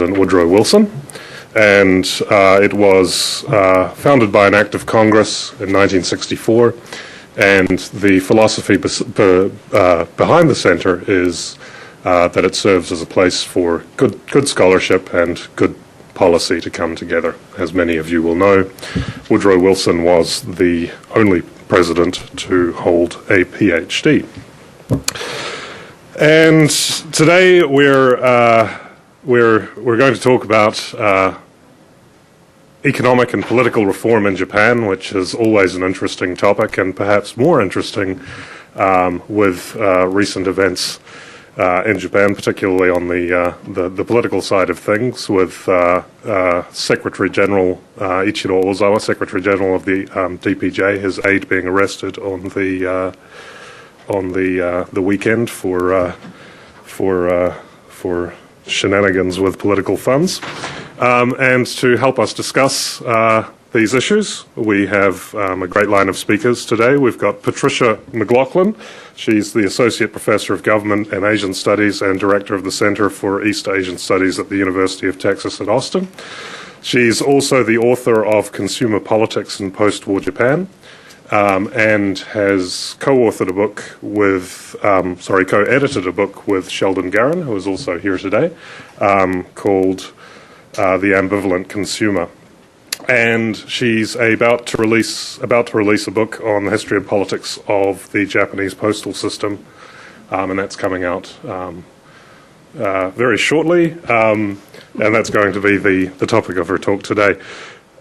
Woodrow Wilson, and it was founded by an act of Congress in 1964, and the philosophy behind the center is that it serves as a place for good scholarship and good policy to come together. As many of you will know, Woodrow Wilson was the only president to hold a PhD. And today we're going to talk about economic and political reform in Japan, which is always an interesting topic, and perhaps more interesting with recent events in Japan, particularly on the political side of things, with Secretary General Ichiro Ozawa, Secretary General of the DPJ, his aide being arrested on the weekend for shenanigans with political funds. And to help us discuss these issues, we have a great line of speakers today. We've got Patricia Maclachlan. She's the Associate Professor of Government and Asian Studies and Director of the Center for East Asian Studies at the University of Texas at Austin. She's also the author of Consumer Politics in Post-War Japan, and has co-authored a book with, co-edited a book with Sheldon Garin, who is also here today, called The Ambivalent Consumer. And she's about to release a book on the history and politics of the Japanese postal system, and that's coming out very shortly, and that's going to be the topic of her talk today.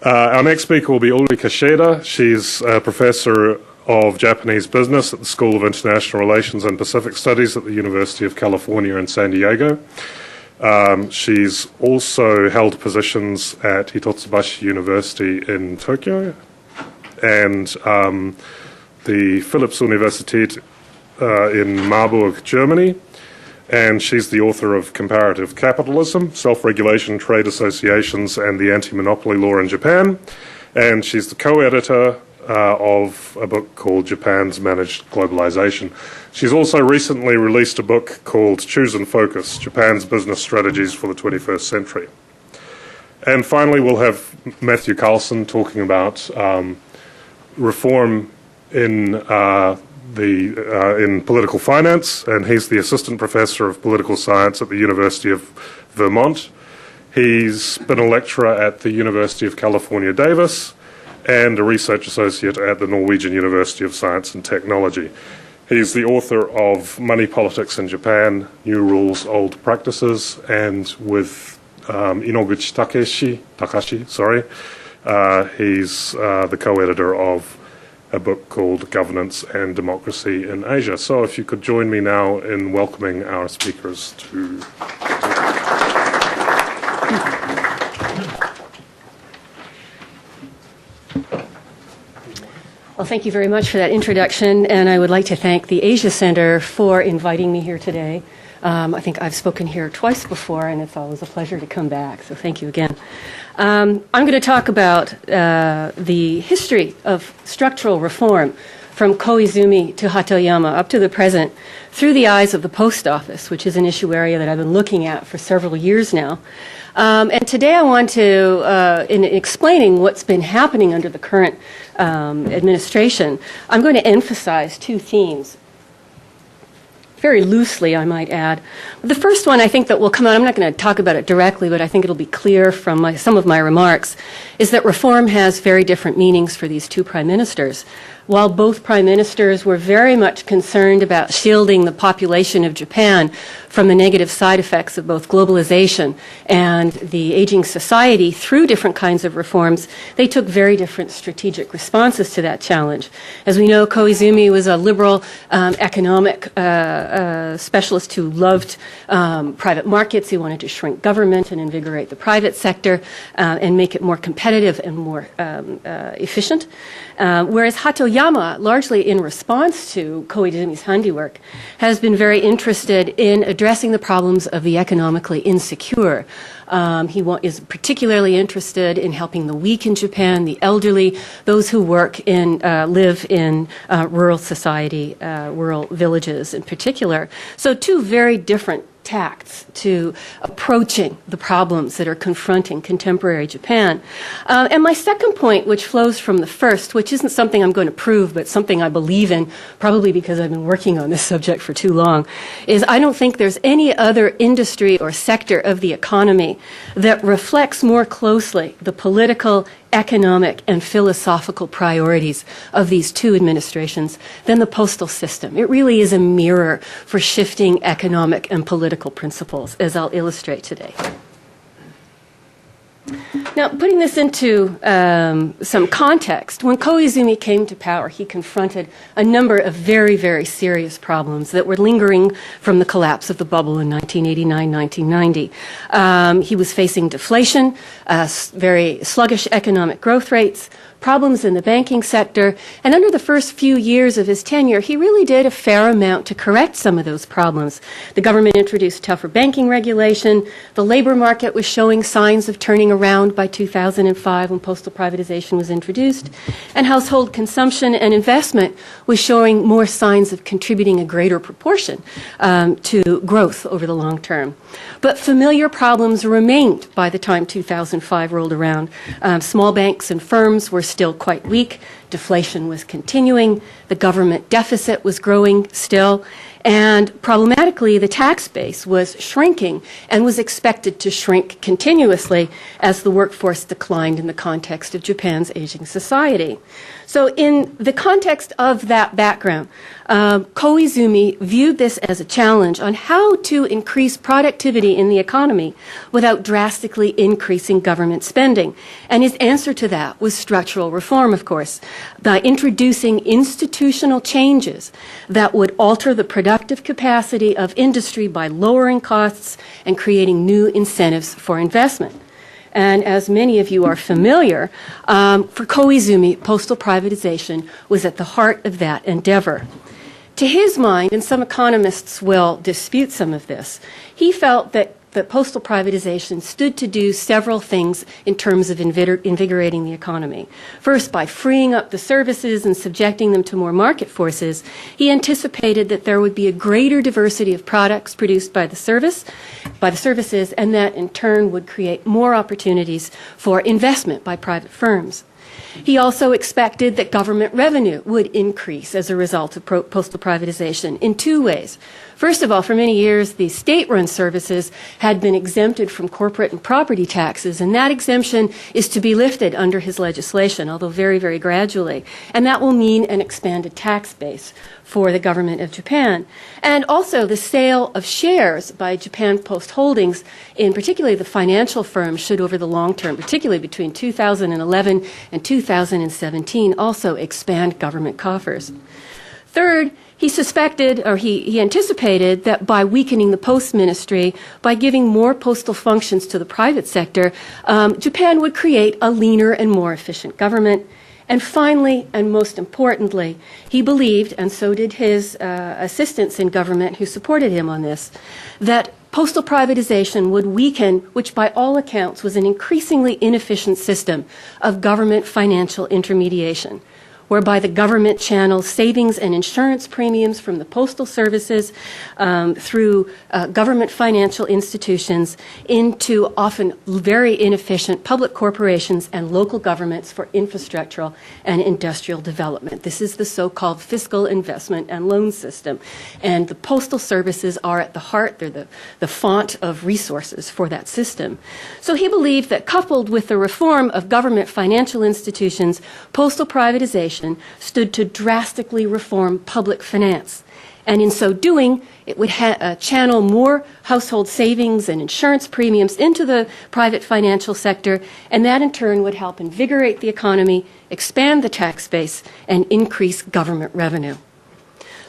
Our next speaker will be Ulrike Schaede. She's a professor of Japanese business at the School of International Relations and Pacific Studies at the University of California in San Diego. She's also held positions at Hitotsubashi University in Tokyo and the Philipps Universität in Marburg, Germany. And she's the author of Comparative Capitalism, Self-Regulation, Trade Associations, and the Anti-Monopoly Law in Japan. And she's the co-editor of a book called Japan's Managed Globalization. She's also recently released a book called Choose and Focus, Japan's Business Strategies for the 21st Century. And finally, we'll have Matthew Carlson talking about reform in political finance, and he's the Assistant Professor of Political Science at the University of Vermont. He's been a lecturer at the University of California, Davis, and a research associate at the Norwegian University of Science and Technology. He's the author of Money Politics in Japan, New Rules, Old Practices, and with Inoguchi Takashi, he's the co-editor of a book called Governance and Democracy in Asia. So if you could join me now in welcoming our speakers to... Well, thank you very much for that introduction, and I would like to thank the Asia Center for inviting me here today. I think I've spoken here twice before, and it's always a pleasure to come back, so thank you again. I'm going to talk about the history of structural reform from Koizumi to Hatoyama up to the present through the eyes of the post office, which is an issue area that I've been looking at for several years now. And today I want to, in explaining what's been happening under the current administration, I'm going to emphasize two themes. Very loosely, I might add. The first one I think that will come out, I'm not going to talk about it directly, but I think it'll be clear from some of my remarks, is that reform has very different meanings for these two prime ministers. While both prime ministers were very much concerned about shielding the population of Japan from the negative side effects of both globalization and the aging society through different kinds of reforms, they took very different strategic responses to that challenge. As we know, Koizumi was a liberal economic specialist who loved private markets. He wanted to shrink government and invigorate the private sector and make it more competitive and more efficient. Whereas Hatoyama, largely in response to Koizumi's handiwork, has been very interested in addressing the problems of the economically insecure. He is particularly interested in helping the weak in Japan, the elderly, those who live in rural society, rural villages in particular. So two very different tacts to approaching the problems that are confronting contemporary Japan. And my second point, which flows from the first, which isn't something I'm going to prove, but something I believe in, probably because I've been working on this subject for too long, is I don't think there's any other industry or sector of the economy that reflects more closely the political, economic, and philosophical priorities of these two administrations than the postal system. It really is a mirror for shifting economic and political principles, as I'll illustrate today. Now, putting this into some context, when Koizumi came to power, he confronted a number of very, very serious problems that were lingering from the collapse of the bubble in 1989-1990. He was facing deflation, very sluggish economic growth rates, problems in the banking sector, and under the first few years of his tenure, he really did a fair amount to correct some of those problems. The government introduced tougher banking regulation, the labor market was showing signs of turning around by 2005 when postal privatization was introduced, and household consumption and investment was showing more signs of contributing a greater proportion to growth over the long term. But familiar problems remained by the time 2005 rolled around. Small banks and firms were still quite weak. Deflation was continuing. The government deficit was growing still. And problematically, the tax base was shrinking and was expected to shrink continuously as the workforce declined in the context of Japan's aging society. So in the context of that background, Koizumi viewed this as a challenge on how to increase productivity in the economy without drastically increasing government spending. And his answer to that was structural reform, of course, by introducing institutional changes that would alter the productive capacity of industry by lowering costs and creating new incentives for investment. And as many of you are familiar, for Koizumi, postal privatization was at the heart of that endeavor. To his mind, and some economists will dispute some of this, he felt that postal privatization stood to do several things in terms of invigorating the economy. First, by freeing up the services and subjecting them to more market forces, he anticipated that there would be a greater diversity of products produced by the services, and that in turn would create more opportunities for investment by private firms. He also expected that government revenue would increase as a result of postal privatization in two ways. First of all, for many years, the state-run services had been exempted from corporate and property taxes, and that exemption is to be lifted under his legislation, although very, very gradually. And that will mean an expanded tax base for the government of Japan. And also the sale of shares by Japan Post Holdings, in particularly the financial firms, should over the long term, particularly between 2011 and 2017, also expand government coffers. Third, he suspected, or he anticipated, that by weakening the post ministry, by giving more postal functions to the private sector, Japan would create a leaner and more efficient government. And finally, and most importantly, he believed, and so did his assistants in government who supported him on this, that postal privatization would weaken, which by all accounts was an increasingly inefficient system of government financial intermediation, whereby the government channels savings and insurance premiums from the postal services through government financial institutions into often very inefficient public corporations and local governments for infrastructural and industrial development. This is the so-called fiscal investment and loan system. And the postal services are at the heart, they're the font of resources for that system. So he believed that coupled with the reform of government financial institutions, postal privatization stood to drastically reform public finance. And in so doing, it would channel more household savings and insurance premiums into the private financial sector, and that in turn would help invigorate the economy, expand the tax base, and increase government revenue.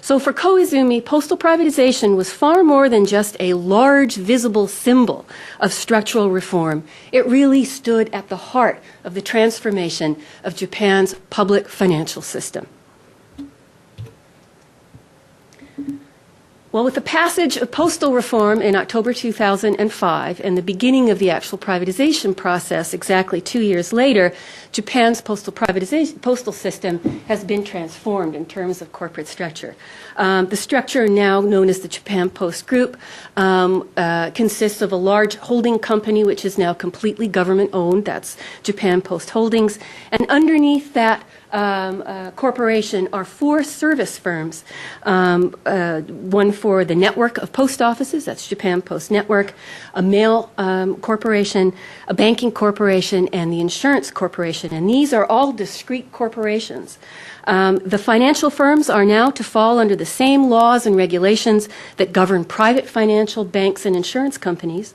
So for Koizumi, postal privatization was far more than just a large visible symbol of structural reform. It really stood at the heart of the transformation of Japan's public financial system. Well, with the passage of postal reform in October 2005 and the beginning of the actual privatization process exactly 2 years later, Japan's postal system has been transformed in terms of corporate structure. The structure, now known as the Japan Post Group, consists of a large holding company which is now completely government-owned. That's Japan Post Holdings. And underneath that corporation are 4 service firms, one for the network of post offices, that's Japan Post Network, a mail corporation, a banking corporation, and the insurance corporation. And these are all discrete corporations. The financial firms are now to fall under the same laws and regulations that govern private financial banks and insurance companies.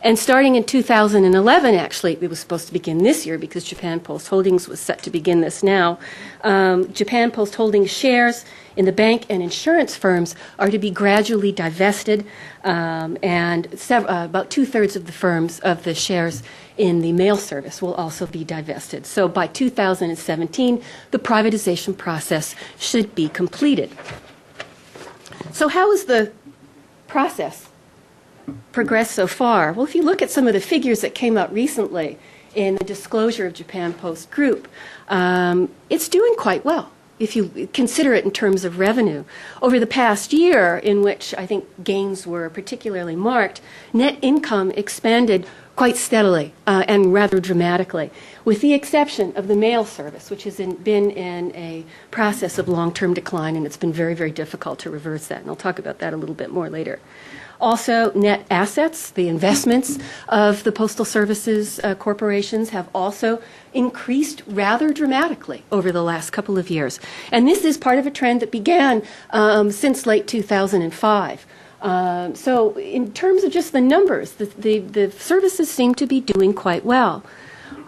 And starting in 2011, actually, it was supposed to begin this year because Japan Post Holdings was set to begin this now. Japan Post Holdings shares in the bank and insurance firms are to be gradually divested, and about 2/3 of the firms of the shares in the mail service will also be divested. So by 2017, the privatization process should be completed. So how is the process progressed so far? Well, if you look at some of the figures that came out recently in the disclosure of Japan Post Group, it's doing quite well if you consider it in terms of revenue. Over the past year, in which I think gains were particularly marked, net income expanded quite steadily and rather dramatically, with the exception of the mail service, which has been in a process of long-term decline, and it's been very, very difficult to reverse that. And I'll talk about that a little bit more later. Also, net assets, the investments of the Postal Services corporations have also increased rather dramatically over the last couple of years. And this is part of a trend that began since late 2005. So in terms of just the numbers, the services seem to be doing quite well.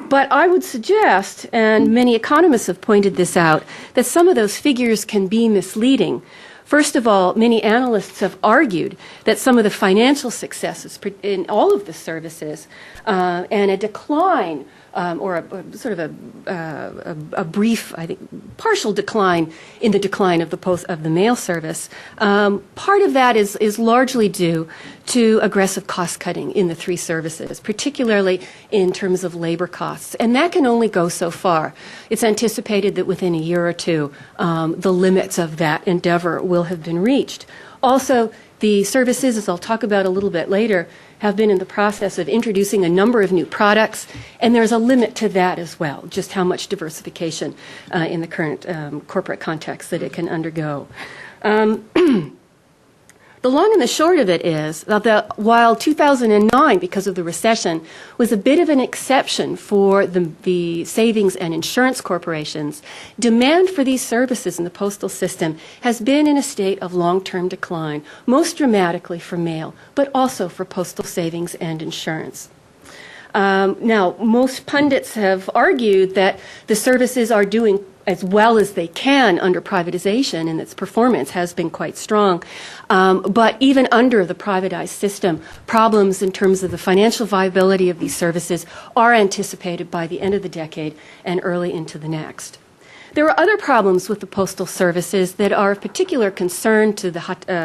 But I would suggest, and many economists have pointed this out, that some of those figures can be misleading. First of all, many analysts have argued that some of the financial successes in all of the services and a decline or a sort of a brief, I think, partial decline in the decline of the mail service. Part of that is largely due to aggressive cost cutting in the 3 services, particularly in terms of labor costs, and that can only go so far. It's anticipated that within a year or two, the limits of that endeavor will have been reached. Also, the services, as I'll talk about a little bit later, have been in the process of introducing a number of new products, and there's a limit to that as well, just how much diversification in the current corporate context that it can undergo. The long and the short of it is that while 2009, because of the recession, was a bit of an exception for the savings and insurance corporations, demand for these services in the postal system has been in a state of long-term decline, most dramatically for mail, but also for postal savings and insurance. Now, most pundits have argued that the services are doing as well as they can under privatization, and its performance has been quite strong. But even under the privatized system, problems in terms of the financial viability of these services are anticipated by the end of the decade and early into the next. There are other problems with the postal services that are of particular concern to the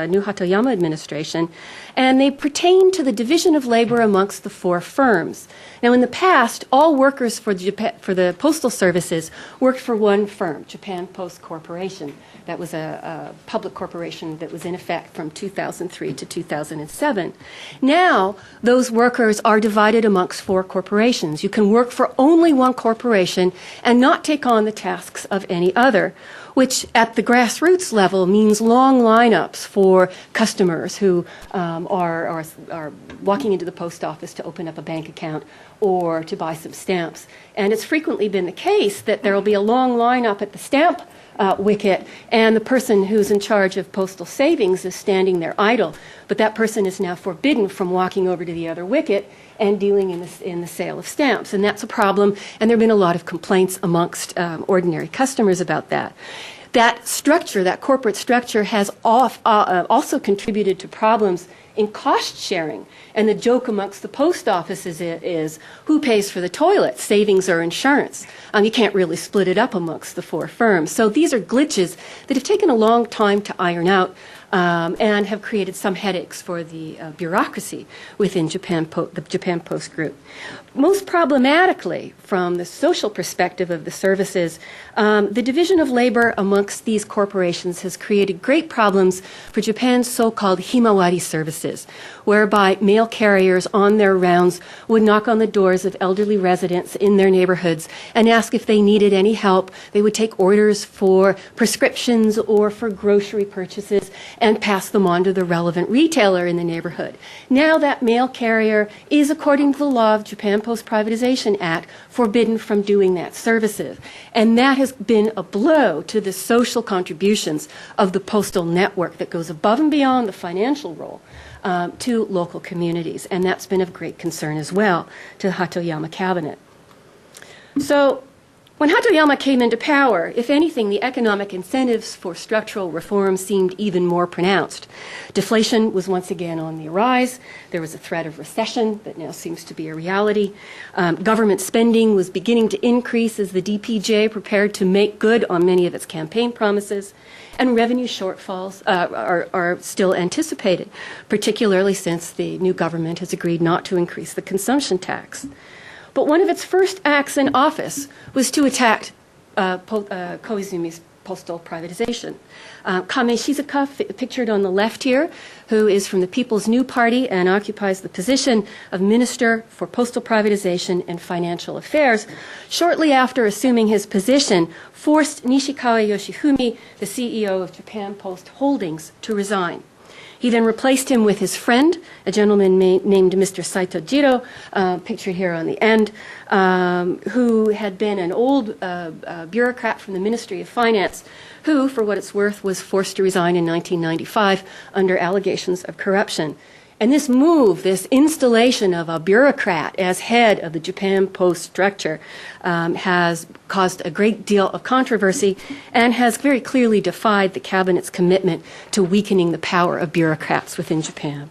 new Hatoyama administration, and they pertain to the division of labor amongst the 4 firms. Now, in the past, all workers for the postal services worked for one firm, Japan Post Corporation. That was a public corporation that was in effect from 2003 to 2007. Now, those workers are divided amongst 4 corporations. You can work for only one corporation and not take on the tasks of any other, which at the grassroots level means long lineups for customers who are walking into the post office to open up a bank account or to buy some stamps. And it's frequently been the case that there will be a long lineup at the stamp wicket, and the person who's in charge of postal savings is standing there idle. But that person is now forbidden from walking over to the other wicket and dealing in the sale of stamps. And that's a problem, and there have been a lot of complaints amongst ordinary customers about that. That structure, that corporate structure, has also contributed to problems in cost sharing. And the joke amongst the post offices is who pays for the toilet, savings or insurance? You can't really split it up amongst the 4 firms. So these are glitches that have taken a long time to iron out. and have created some headaches for the bureaucracy within the Japan Post Group. Most problematically, from the social perspective of the services, the division of labor amongst these corporations has created great problems for Japan's so-called himawari services, whereby mail carriers on their rounds would knock on the doors of elderly residents in their neighborhoods and ask if they needed any help. They would take orders for prescriptions or for grocery purchases and pass them on to the relevant retailer in the neighborhood. Now that mail carrier is, according to the law of Japan Post Privatization Act, forbidden from doing that services. And that has been a blow to the social contributions of the postal network that goes above and beyond the financial role to local communities. And that's been of great concern as well to the Hatoyama cabinet. So when Hatoyama came into power, if anything, the economic incentives for structural reform seemed even more pronounced. Deflation was once again on the rise. There was a threat of recession that now seems to be a reality. Government spending was beginning to increase as the DPJ prepared to make good on many of its campaign promises. And revenue shortfalls are still anticipated, particularly since the new government has agreed not to increase the consumption tax. But one of its first acts in office was to attack Koizumi's postal privatization. Kame Shizuka, pictured on the left here, who is from the People's New Party and occupies the position of Minister for Postal Privatization and Financial Affairs, shortly after assuming his position, forced Nishikawa Yoshifumi, the CEO of Japan Post Holdings, to resign. He then replaced him with his friend, a gentleman named Mr. Saito Jiro, pictured here on the end, who had been an old bureaucrat from the Ministry of Finance, who, for what it's worth, was forced to resign in 1995 under allegations of corruption. And this move, this installation of a bureaucrat as head of the Japan Post structure, has caused a great deal of controversy and has very clearly defied the cabinet's commitment to weakening the power of bureaucrats within Japan.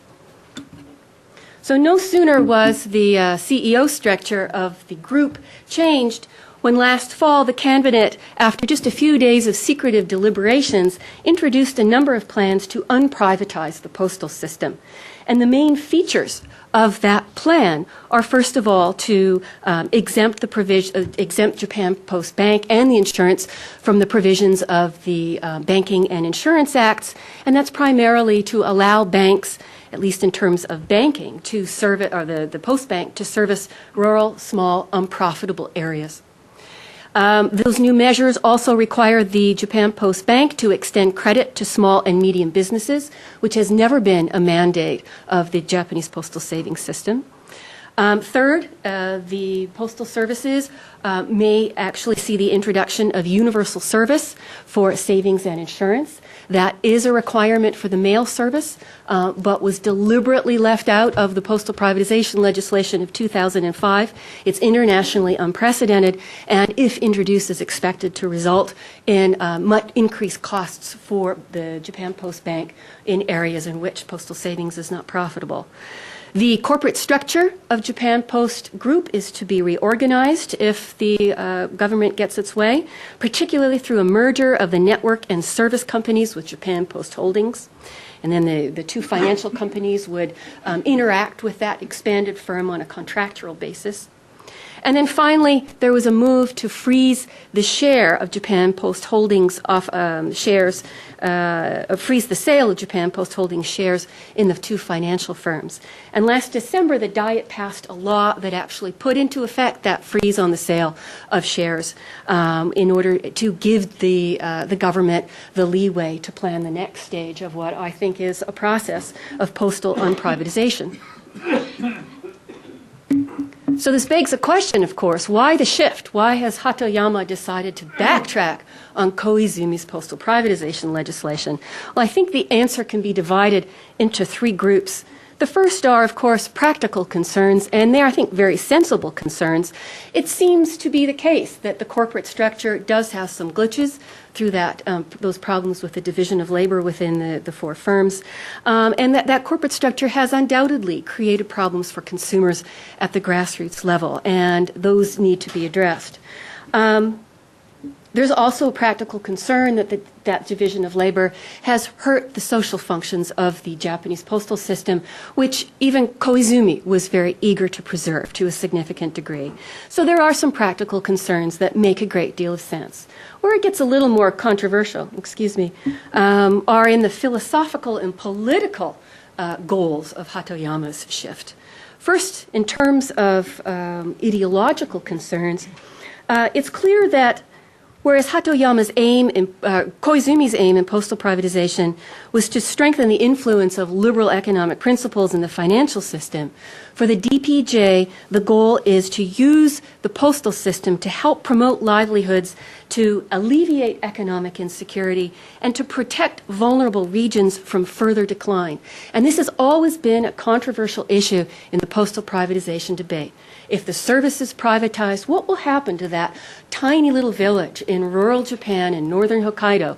So no sooner was the CEO structure of the group changed when last fall the cabinet, after just a few days of secretive deliberations, introduced a number of plans to unprivatize the postal system. And the main features of that plan are, first of all, to exempt Japan Post Bank and the insurance from the provisions of the Banking and Insurance Acts, and that's primarily to allow banks, at least in terms of banking, to service, or the Post Bank to service rural, small, unprofitable areas. Those new measures also require the Japan Post Bank to extend credit to small and medium businesses, which has never been a mandate of the Japanese postal savings system. Third, the postal services may actually see the introduction of universal service for savings and insurance. That is a requirement for the mail service, but was deliberately left out of the postal privatization legislation of 2005. It's internationally unprecedented, and if introduced, is expected to result in much increased costs for the Japan Post Bank in areas in which postal savings is not profitable. The corporate structure of Japan Post Group is to be reorganized if the government gets its way, particularly through a merger of the network and service companies with Japan Post Holdings. And then the two financial companies would interact with that expanded firm on a contractual basis. And then finally, there was a move to freeze the share of Japan Post Holdings off shares, freeze the sale of Japan Post Holdings shares in the two financial firms. And last December, the Diet passed a law that actually put into effect that freeze on the sale of shares in order to give the government the leeway to plan the next stage of what I think is a process of postal unprivatization. So this begs a question, of course, why the shift? Why has Hatoyama decided to backtrack on Koizumi's postal privatization legislation? Well, I think the answer can be divided into three groups. The first are, of course, practical concerns, and they're, I think, very sensible concerns. It seems to be the case that the corporate structure does have some glitches through that, those problems with the division of labor within the four firms, and that corporate structure has undoubtedly created problems for consumers at the grassroots level, and those need to be addressed. There's also a practical concern that that division of labor has hurt the social functions of the Japanese postal system, which even Koizumi was very eager to preserve to a significant degree. So there are some practical concerns that make a great deal of sense. Where it gets a little more controversial, are in the philosophical and political goals of Hatoyama's shift. First, in terms of ideological concerns, it's clear that whereas Hatoyama's aim, Koizumi's aim in postal privatization was to strengthen the influence of liberal economic principles in the financial system, for the DPJ, the goal is to use the postal system to help promote livelihoods, to alleviate economic insecurity, and to protect vulnerable regions from further decline. And this has always been a controversial issue in the postal privatization debate. If the service is privatized, what will happen to that tiny little village in rural Japan in northern Hokkaido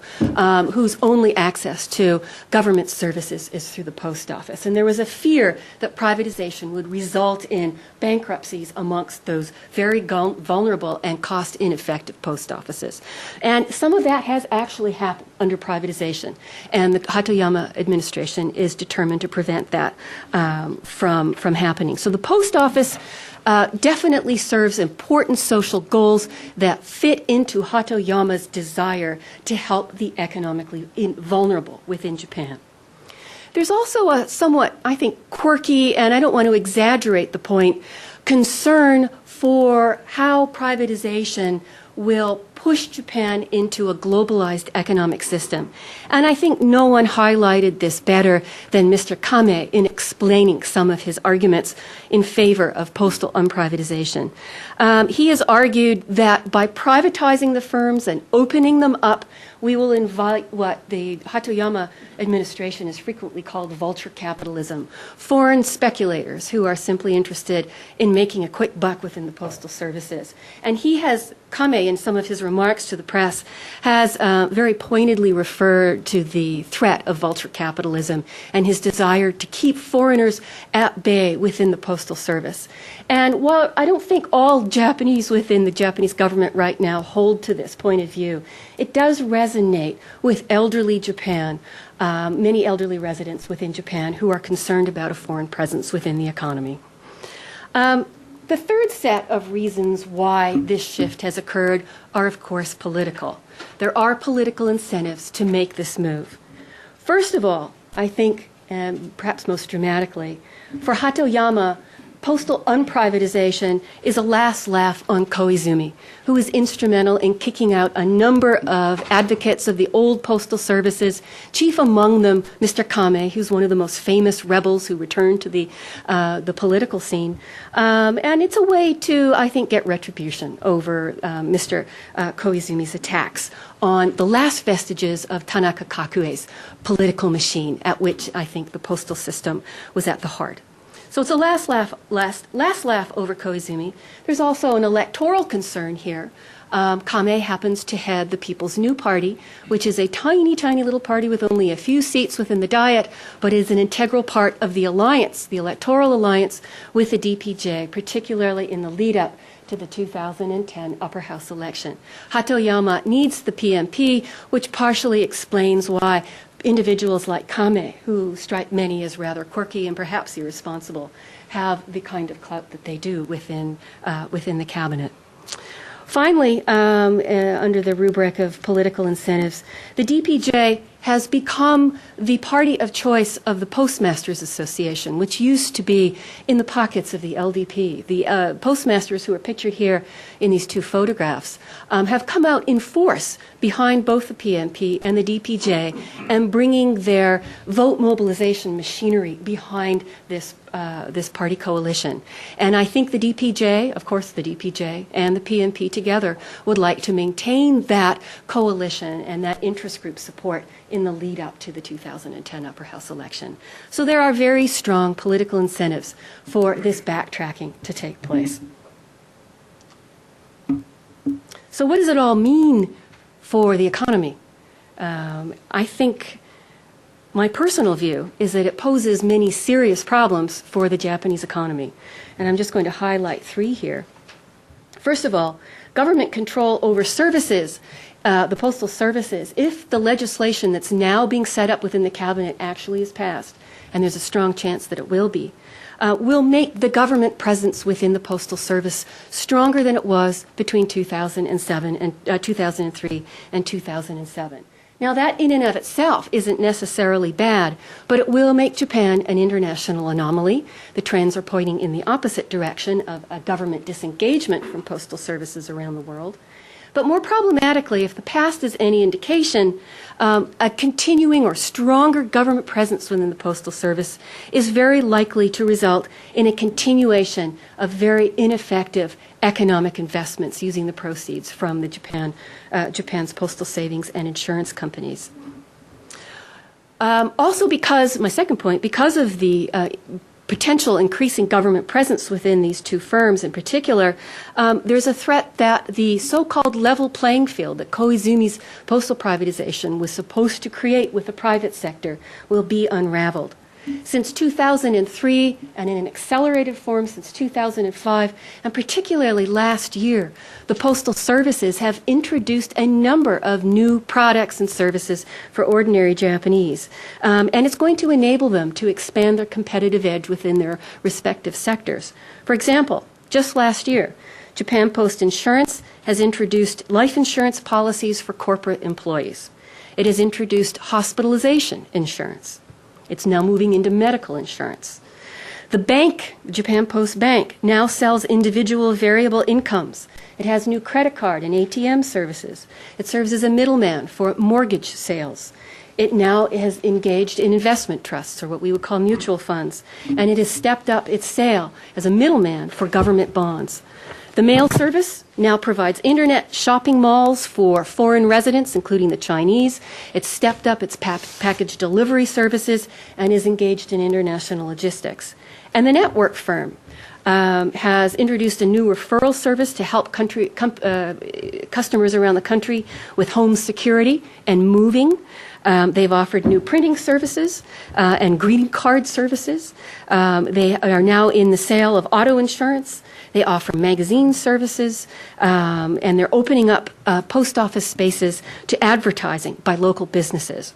whose only access to government services is through the post office? And there was a fear that privatization would result in bankruptcies amongst those very vulnerable and cost-ineffective post offices. And some of that has actually happened under privatization, and the Hatoyama administration is determined to prevent that from happening. So the post office definitely serves important social goals that fit into Hatoyama's desire to help the economically vulnerable within Japan. There's also a somewhat, I think, quirky, and I don't want to exaggerate the point, concern for how privatization will push Japan into a globalized economic system. And I think no one highlighted this better than Mr. Kame in explaining some of his arguments in favor of postal unprivatization. He has argued that by privatizing the firms and opening them up, we will invite what the Hatoyama administration has frequently called vulture capitalism, foreign speculators who are simply interested in making a quick buck within the postal services. And he has, Kame, in some of his remarks to the press, has very pointedly referred to the threat of vulture capitalism and his desire to keep foreigners at bay within the postal service. And while I don't think all Japanese within the Japanese government right now hold to this point of view, it does resonate with elderly Japan, many elderly residents within Japan who are concerned about a foreign presence within the economy. The third set of reasons why this shift has occurred are, of course, political. There are political incentives to make this move. First of all, I think, and perhaps most dramatically, for Hatoyama, postal unprivatization is a last laugh on Koizumi, who was instrumental in kicking out a number of advocates of the old postal services, chief among them Mr. Kame, who's one of the most famous rebels who returned to the political scene. And it's a way to, I think, get retribution over Mr. Koizumi's attacks on the last vestiges of Tanaka Kakue's political machine, at which I think the postal system was at the heart. So it's a last laugh over Koizumi. There's also an electoral concern here. Kame happens to head the People's New Party, which is a tiny, tiny little party with only a few seats within the Diet, but is an integral part of the alliance, the electoral alliance with the DPJ, particularly in the lead-up to the 2010 upper house election. Hatoyama needs the PMP, which partially explains why individuals like Kame, who strike many as rather quirky and perhaps irresponsible, have the kind of clout that they do within the cabinet. Finally, under the rubric of political incentives, the DPJ has become the party of choice of the Postmasters Association, which used to be in the pockets of the LDP. The postmasters who are pictured here in these two photographs have come out in force behind both the PMP and the DPJ and bringing their vote mobilization machinery behind this party coalition. And I think the DPJ, of course the DPJ and the PMP together would like to maintain that coalition and that interest group support in the lead up to the 2010 upper house election. So there are very strong political incentives for this backtracking to take place. So what does it all mean for the economy? I think my personal view is that it poses many serious problems for the Japanese economy. And I'm just going to highlight three here. First of all, government control over services, the postal services, if the legislation that's now being set up within the cabinet actually is passed, and there's a strong chance that it will be, will make the government presence within the Postal Service stronger than it was between 2007 and 2003 and 2007. Now, that in and of itself isn't necessarily bad, but it will make Japan an international anomaly. The trends are pointing in the opposite direction of a government disengagement from postal services around the world. But more problematically, if the past is any indication, a continuing or stronger government presence within the Postal Service is very likely to result in a continuation of very ineffective economic investments using the proceeds from the Japan's postal savings and insurance companies. Also because, my second point, because of the potential increasing government presence within these two firms in particular, there's a threat that the so-called level playing field that Koizumi's postal privatization was supposed to create with the private sector will be unraveled. Since 2003, and in an accelerated form since 2005, and particularly last year, the postal services have introduced a number of new products and services for ordinary Japanese. And it's going to enable them to expand their competitive edge within their respective sectors. For example, just last year, Japan Post Insurance has introduced life insurance policies for corporate employees. It has introduced hospitalization insurance. It's now moving into medical insurance. The bank, Japan Post Bank, now sells individual variable incomes. It has new credit card and ATM services. It serves as a middleman for mortgage sales. It now has engaged in investment trusts, or what we would call mutual funds, and it has stepped up its sale as a middleman for government bonds. The mail service now provides internet shopping malls for foreign residents, including the Chinese. It's stepped up its package delivery services and is engaged in international logistics. And the network firm has introduced a new referral service to help customers around the country with home security and moving. They've offered new printing services and greeting card services. They are now in the sale of auto insurance. They offer magazine services, and they're opening up post office spaces to advertising by local businesses.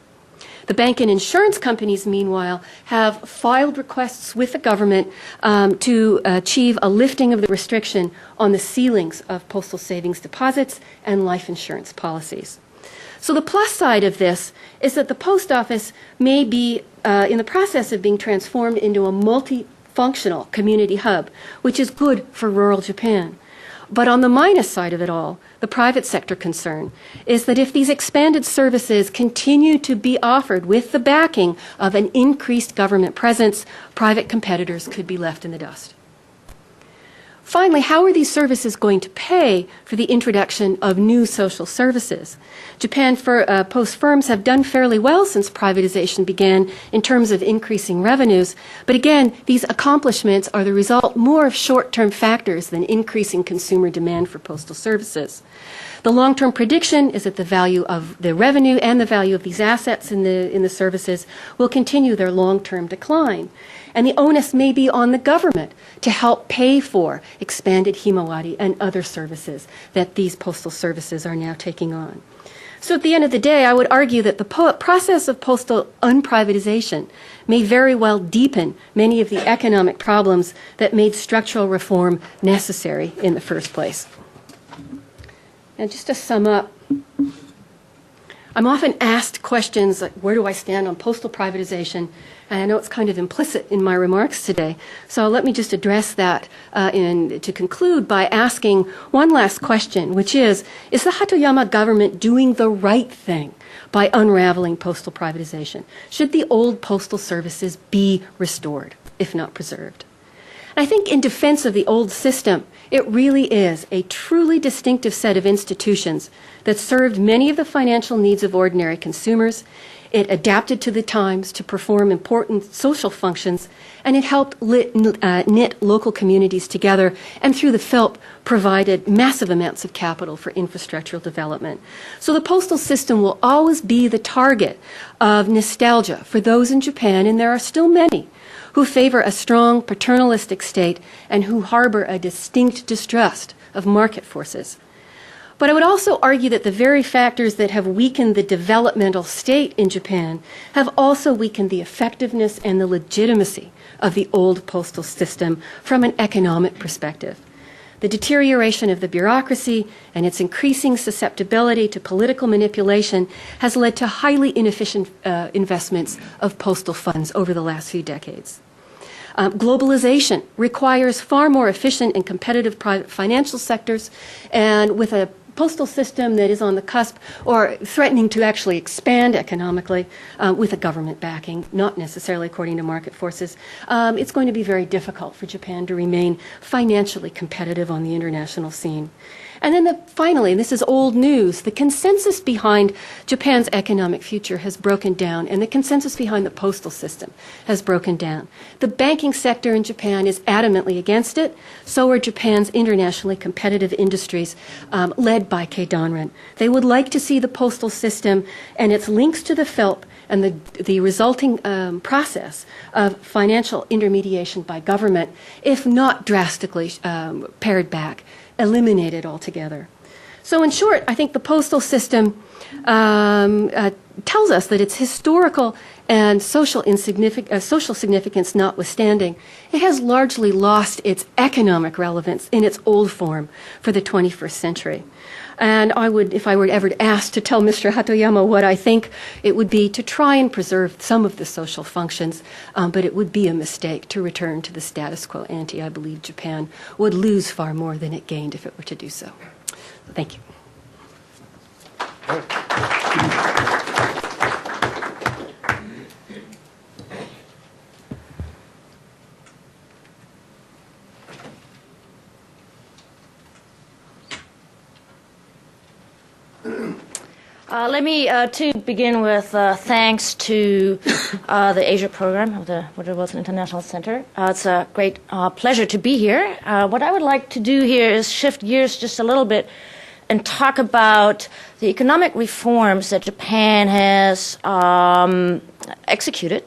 The bank and insurance companies, meanwhile, have filed requests with the government to achieve a lifting of the restriction on the ceilings of postal savings deposits and life insurance policies. So the plus side of this is that the post office may be in the process of being transformed into a multifunctional community hub, which is good for rural Japan. But on the minus side of it all, the private sector concern is that if these expanded services continue to be offered with the backing of an increased government presence, private competitors could be left in the dust. Finally, how are these services going to pay for the introduction of new social services? Japan Post firms have done fairly well since privatization began in terms of increasing revenues. But again, these accomplishments are the result more of short-term factors than increasing consumer demand for postal services. The long-term prediction is that the value of the revenue and the value of these assets in the services will continue their long-term decline. And the onus may be on the government to help pay for expanded himawari and other services that these postal services are now taking on. So at the end of the day, I would argue that the process of postal unprivatization may very well deepen many of the economic problems that made structural reform necessary in the first place. And just to sum up, I'm often asked questions like, where do I stand on postal privatization? And I know it's kind of implicit in my remarks today. So let me just address that to conclude by asking one last question, which is the Hatoyama government doing the right thing by unraveling postal privatization? Should the old postal services be restored, if not preserved? I think in defense of the old system, it really is a truly distinctive set of institutions that served many of the financial needs of ordinary consumers. It adapted to the times to perform important social functions, and it helped knit local communities together, and through the FILP provided massive amounts of capital for infrastructural development. So the postal system will always be the target of nostalgia for those in Japan, and there are still many, who favor a strong paternalistic state and who harbor a distinct distrust of market forces. But I would also argue that the very factors that have weakened the developmental state in Japan have also weakened the effectiveness and the legitimacy of the old postal system from an economic perspective. The deterioration of the bureaucracy and its increasing susceptibility to political manipulation has led to highly inefficient investments of postal funds over the last few decades. Globalization requires far more efficient and competitive private financial sectors, and with a postal system that is on the cusp or threatening to actually expand economically with a government backing, not necessarily according to market forces, it's going to be very difficult for Japan to remain financially competitive on the international scene. And then finally, and this is old news, the consensus behind Japan's economic future has broken down, and the consensus behind the postal system has broken down. The banking sector in Japan is adamantly against it. So are Japan's internationally competitive industries, led by Keidanren. They would like to see the postal system and its links to the FELP and the resulting process of financial intermediation by government, if not drastically pared back, eliminated altogether. So in short, I think the postal system tells us that its historical and social significance notwithstanding, it has largely lost its economic relevance in its old form for the 21st century. And I would, if I were ever asked to tell Mr. Hatoyama what I think, it would be to try and preserve some of the social functions, but it would be a mistake to return to the status quo ante. I believe Japan would lose far more than it gained if it were to do so. Thank you. Let me too begin with thanks to the Asia program of the Woodrow Wilson International Center. It's a great pleasure to be here. What I would like to do here is shift gears just a little bit and talk about the economic reforms that Japan has executed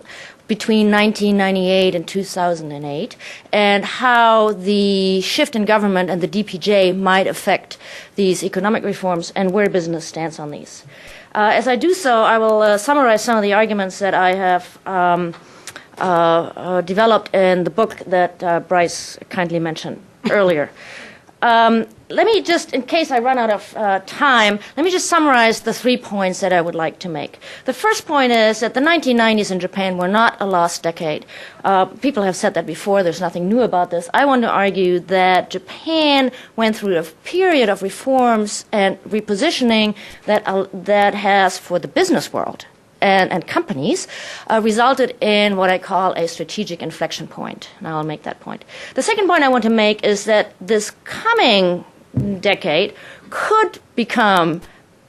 between 1998 and 2008, and how the shift in government and the DPJ might affect these economic reforms and where business stands on these. As I do so, I will summarize some of the arguments that I have developed in the book that Bryce kindly mentioned earlier. Let me just, in case I run out of time, let me just summarize the 3 points that I would like to make. The first point is that the 1990s in Japan were not a lost decade. People have said that before. There's nothing new about this. I want to argue that Japan went through a period of reforms and repositioning that has, for the business world and companies, resulted in what I call a strategic inflection point. And I'll make that point. The second point I want to make is that this coming decade could become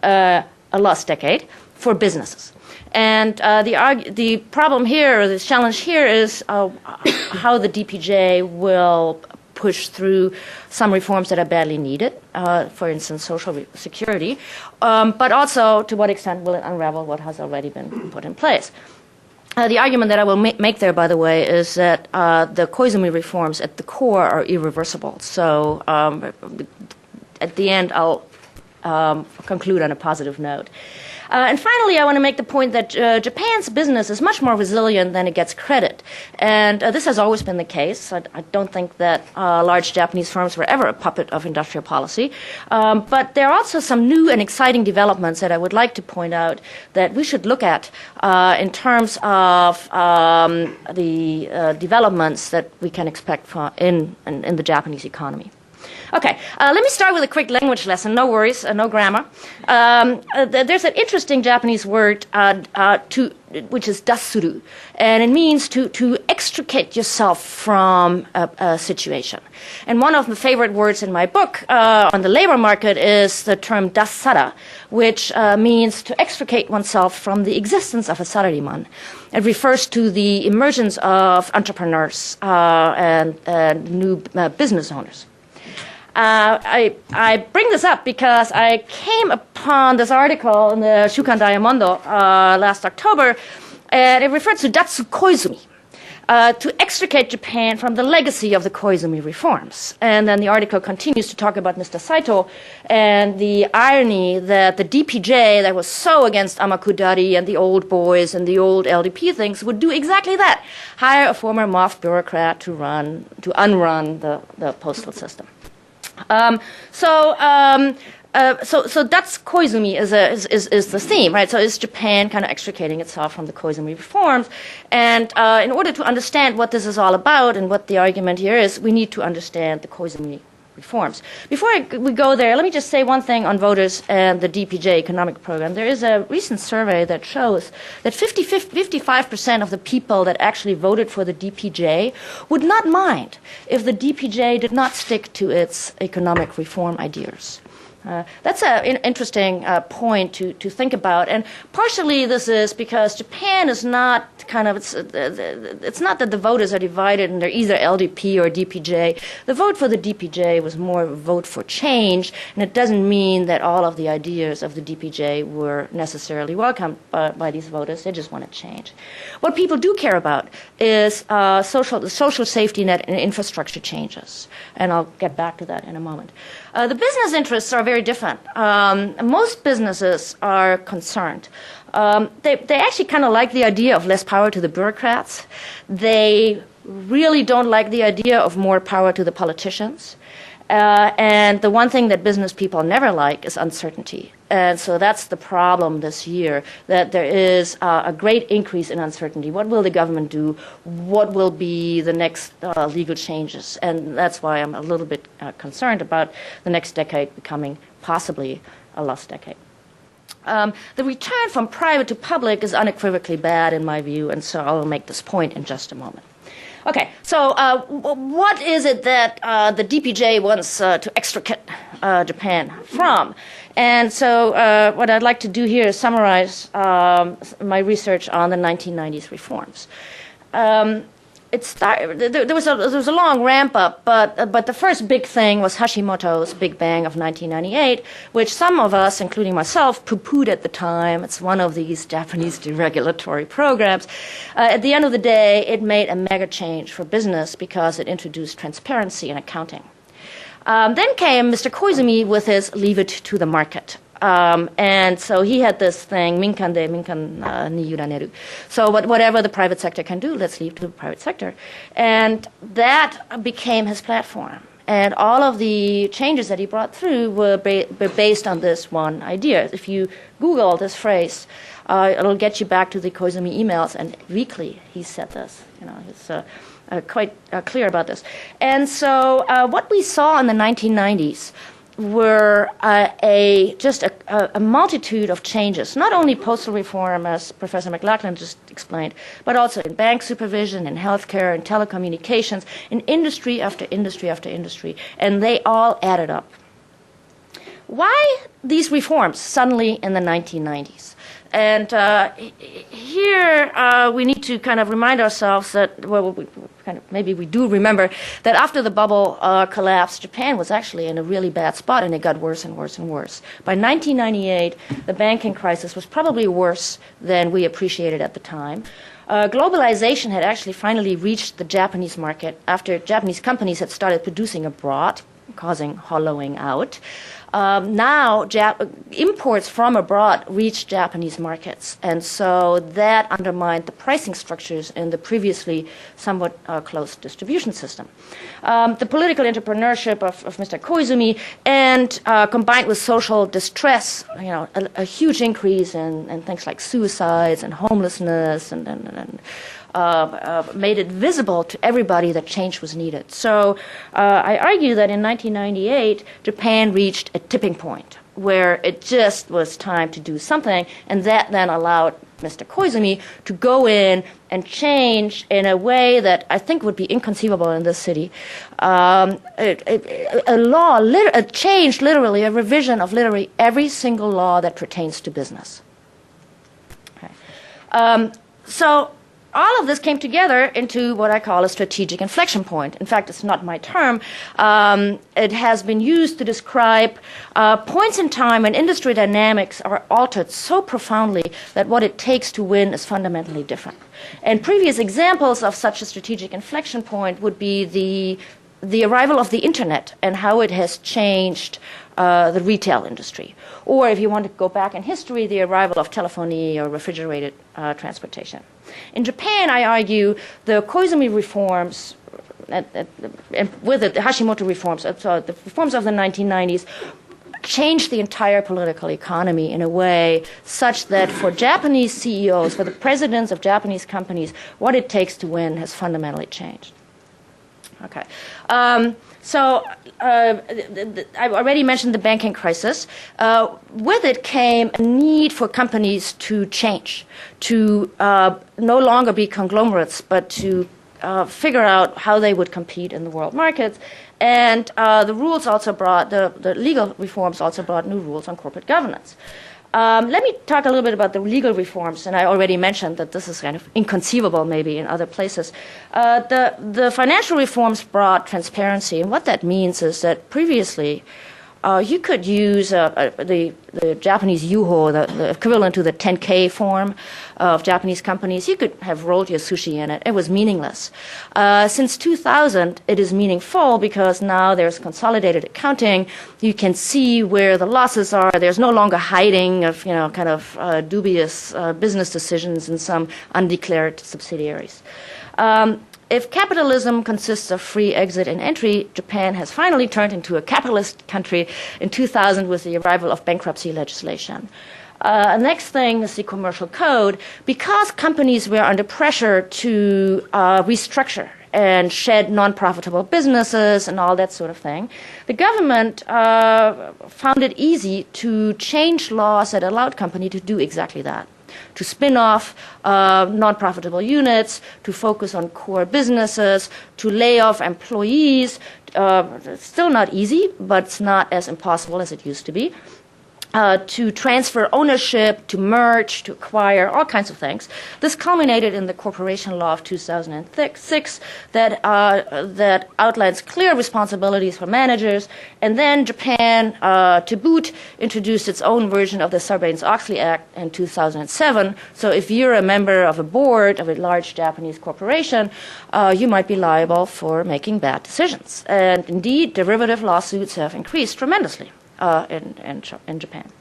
a lost decade for businesses. And the problem here, or the challenge here, is how the DPJ will push through some reforms that are badly needed, for instance, social security, but also to what extent will it unravel what has already been put in place. The argument that I will make there, by the way, is that the Koizumi reforms at the core are irreversible. So at the end, I'll conclude on a positive note. And finally, I want to make the point that Japan's business is much more resilient than it gets credit. And this has always been the case. I don't think that large Japanese firms were ever a puppet of industrial policy. But there are also some new and exciting developments that I would like to point out that we should look at in terms of the developments that we can expect in the Japanese economy. Okay, let me start with a quick language lesson. No worries, no grammar. There's an interesting Japanese word which is dasuru, and it means to extricate yourself from a situation. And one of the favorite words in my book on the labor market is the term dassara, which means to extricate oneself from the existence of a salaryman. It refers to the emergence of entrepreneurs and new business owners. I bring this up because I came upon this article in the Shukan Diamondo last October, and it referred to Datsu Koizumi. to extricate Japan from the legacy of the Koizumi reforms. And then the article continues to talk about Mr. Saito and the irony that the DPJ that was so against Amakudari and the old boys and the old LDP things would do exactly that, hire a former MOF bureaucrat to unrun the postal system. So that's Koizumi is the theme, right? So is Japan kind of extricating itself from the Koizumi reforms? And in order to understand what this is all about and what the argument here is, we need to understand the Koizumi reforms. Before we go there, let me just say one thing on voters and the DPJ economic program. There is a recent survey that shows that 55% of the people that actually voted for the DPJ would not mind if the DPJ did not stick to its economic reform ideas. That's an interesting point to think about, and partially this is because Japan is not it's not that the voters are divided and they're either LDP or DPJ. The vote for the DPJ was more a vote for change, and it doesn't mean that all of the ideas of the DPJ were necessarily welcomed by these voters. They just want to change. What people do care about is the social safety net and infrastructure changes, and I'll get back to that in a moment. The business interests are very different. Most businesses are concerned. They actually kind of like the idea of less power to the bureaucrats. They really don't like the idea of more power to the politicians. And the one thing that business people never like is uncertainty. And so that's the problem this year, that there is a great increase in uncertainty. What will the government do? What will be the next legal changes? And that's why I'm a little bit concerned about the next decade becoming possibly a lost decade. The return from private to public is unequivocally bad in my view, and so I'll make this point in just a moment. Okay, so what is it that the DPJ wants to extricate Japan from? And so what I'd like to do here is summarize my research on the 1990s reforms. There was a long ramp up, but the first big thing was Hashimoto's Big Bang of 1998, which some of us, including myself, poo-pooed at the time. It's one of these Japanese deregulatory programs. At the end of the day, it made a mega change for business because it introduced transparency in accounting. Then came Mr. Koizumi with his leave it to the market. And so he had this thing, minkan ni yuraneru. So whatever the private sector can do, let's leave to the private sector. And that became his platform. And all of the changes that he brought through were based on this one idea. If you Google this phrase, it'll get you back to the Koizumi emails, and weekly he said this. It's quite clear about this. And so what we saw in the 1990s were just a multitude of changes, not only postal reform, as Professor Maclachlan just explained, but also in bank supervision, in healthcare, in telecommunications, in industry after industry after industry, and they all added up. Why these reforms suddenly in the 1990s? And here we need to kind of remind ourselves that, maybe we do remember that after the bubble collapsed, Japan was actually in a really bad spot, and it got worse and worse and worse. By 1998, the banking crisis was probably worse than we appreciated at the time. Globalization had actually finally reached the Japanese market after Japanese companies had started producing abroad, causing hollowing out. Now, imports from abroad reached Japanese markets, and so that undermined the pricing structures in the previously somewhat closed distribution system. The political entrepreneurship of Mr. Koizumi, and combined with social distress, a huge increase in things like suicides and homelessness, and made it visible to everybody that change was needed. So I argue that in 1998, Japan reached a tipping point where it just was time to do something, and that then allowed Mr. Koizumi to go in and change in a way that I think would be inconceivable in this city. A change, literally, a revision of literally every single law that pertains to business. Okay. So all of this came together into what I call a strategic inflection point. In fact, it's not my term. It has been used to describe points in time when industry dynamics are altered so profoundly that what it takes to win is fundamentally different. And previous examples of such a strategic inflection point would be the arrival of the internet and how it has changed the retail industry. Or if you want to go back in history, the arrival of telephony or refrigerated transportation. In Japan, I argue, the Koizumi reforms, and with it, the Hashimoto reforms, the reforms of the 1990s, changed the entire political economy in a way such that for Japanese CEOs, for the presidents of Japanese companies, what it takes to win has fundamentally changed. Okay. I already mentioned the banking crisis. With it came a need for companies to change, to no longer be conglomerates, but to figure out how they would compete in the world markets. And the rules also brought, the legal reforms also brought new rules on corporate governance. Let me talk a little bit about the legal reforms, and I already mentioned that this is kind of inconceivable maybe in other places. The financial reforms brought transparency, and what that means is that previously you could use the Japanese yuho, the equivalent to the 10K form of Japanese companies. You could have rolled your sushi in it. It was meaningless. Since 2000, it is meaningful because now there's consolidated accounting. You can see where the losses are. There's no longer hiding of, kind of dubious business decisions in some undeclared subsidiaries. If capitalism consists of free exit and entry, Japan has finally turned into a capitalist country in 2000 with the arrival of bankruptcy legislation. Next thing is the commercial code. Because companies were under pressure to restructure and shed non-profitable businesses and all that sort of thing, the government found it easy to change laws that allowed companies to do exactly that. To spin off non-profitable units, to focus on core businesses, to lay off employees. It's still not easy, but it's not as impossible as it used to be. To transfer ownership, to merge, to acquire, all kinds of things. This culminated in the Corporation Law of 2006 that outlines clear responsibilities for managers. And then Japan, to boot, introduced its own version of the Sarbanes-Oxley Act in 2007. So if you're a member of a board of a large Japanese corporation, you might be liable for making bad decisions. And indeed, derivative lawsuits have increased tremendously. In Japan.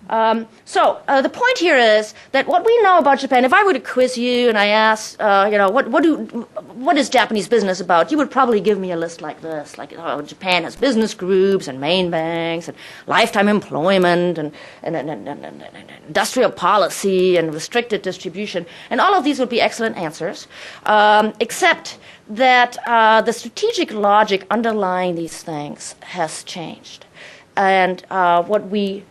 The point here is that what we know about Japan, if I were to quiz you and I ask, what is Japanese business about, you would probably give me a list like this, like Japan has business groups and main banks and lifetime employment and industrial policy and restricted distribution, and all of these would be excellent answers, except that the strategic logic underlying these things has changed. And what we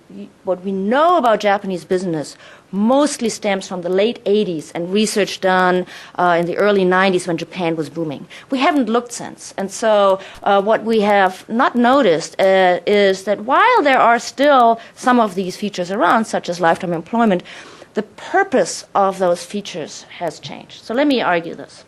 know about Japanese business mostly stems from the late 80s and research done in the early 90s when Japan was booming. We haven't looked since. And so what we have not noticed is that while there are still some of these features around, such as lifetime employment, the purpose of those features has changed. So let me argue this.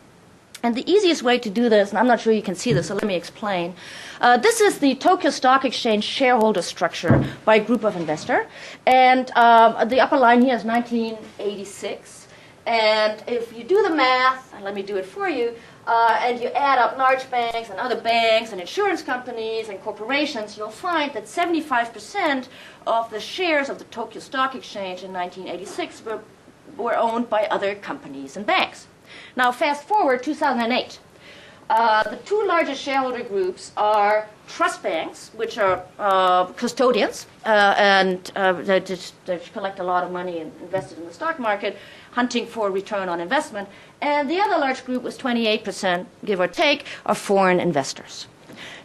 And the easiest way to do this, and I'm not sure you can see this, so let me explain. This is the Tokyo Stock Exchange shareholder structure by a group of investors. And the upper line here is 1986. And if you do the math, and let me do it for you, and you add up large banks and other banks and insurance companies and corporations, you'll find that 75% of the shares of the Tokyo Stock Exchange in 1986 were owned by other companies and banks. Now, fast forward 2008. The two largest shareholder groups are trust banks, which are custodians, and they collect a lot of money and invest it in the stock market, hunting for return on investment. And the other large group was 28%, give or take, of foreign investors.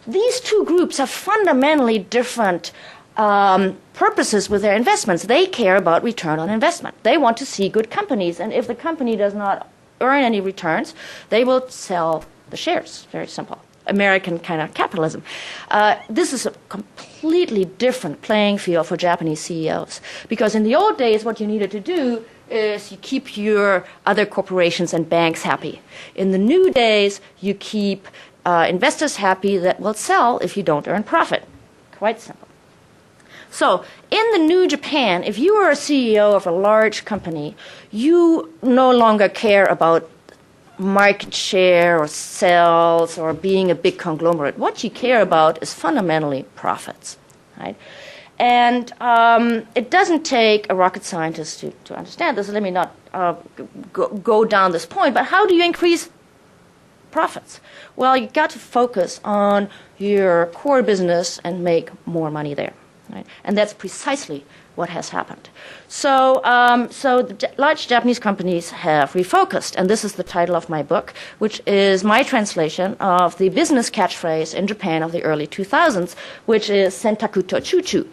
These two groups have fundamentally different purposes with their investments. They care about return on investment. They want to see good companies, and if the company does not earn any returns, they will sell the shares. Very simple. American kind of capitalism. This is a completely different playing field for Japanese CEOs, because in the old days what you needed to do is you keep your other corporations and banks happy. In the new days, you keep investors happy that will sell if you don't earn profit. Quite simple. So in the new Japan, if you are a CEO of a large company, you no longer care about market share or sales or being a big conglomerate. What you care about is fundamentally profits, right? And it doesn't take a rocket scientist to understand this. Let me not go down this point, but how do you increase profits? Well, you've got to focus on your core business and make more money there. Right? And that's precisely what has happened. So the large Japanese companies have refocused, and this is the title of my book, which is my translation of the business catchphrase in Japan of the early 2000s, which is sentaku to chuchu.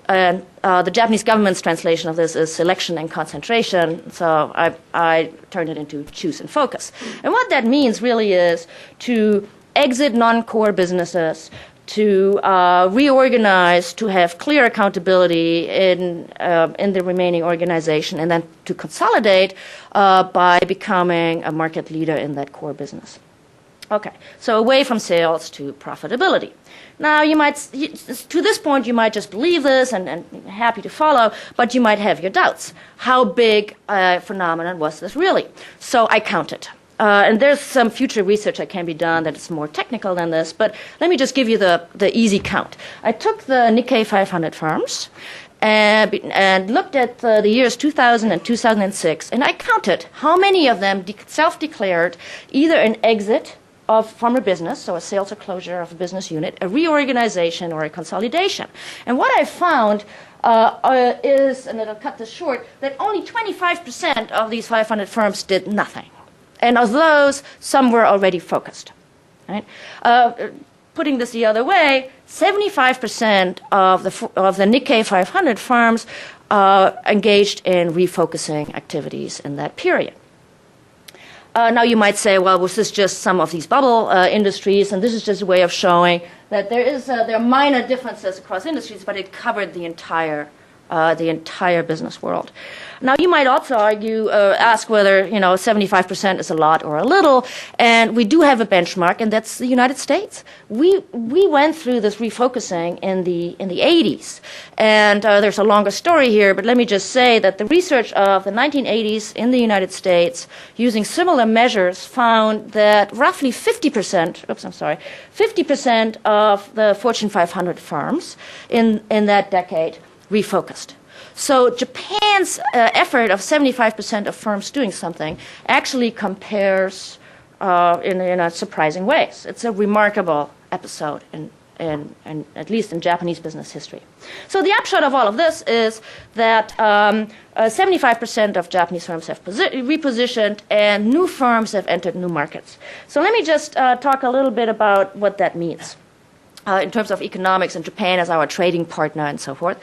And the Japanese government's translation of this is selection and concentration, so I turned it into choose and focus. And what that means really is to exit non-core businesses, to reorganize, to have clear accountability in the remaining organization, and then to consolidate by becoming a market leader in that core business. Okay, so away from sales to profitability. Now, to this point, you might just believe this and happy to follow, but you might have your doubts. How big a phenomenon was this really? So I counted. And there's some future research that can be done that is more technical than this, but let me just give you the easy count. I took the Nikkei 500 firms and looked at the years 2000 and 2006, and I counted how many of them self-declared either an exit from a business, so a sales or closure of a business unit, a reorganization, or a consolidation. And what I found is, and I'll cut this short, that only 25% of these 500 firms did nothing. And of those, some were already focused. Right? Putting this the other way, 75% of the Nikkei 500 firms engaged in refocusing activities in that period. Now you might say, well, was this just some of these bubble industries? And this is just a way of showing that there are minor differences across industries, but it covered the entire business world. Now, you might also ask whether 75% is a lot or a little, and we do have a benchmark, and that's the United States. We went through this refocusing in the 80s, and there's a longer story here, but let me just say that the research of the 1980s in the United States, using similar measures, found that roughly 50% of the Fortune 500 firms in that decade refocused. So Japan's effort of 75% of firms doing something actually compares in surprising ways. It's a remarkable episode in at least in Japanese business history. So the upshot of all of this is that 75% of Japanese firms have repositioned, and new firms have entered new markets. So let me just talk a little bit about what that means. In terms of economics and Japan as our trading partner and so forth.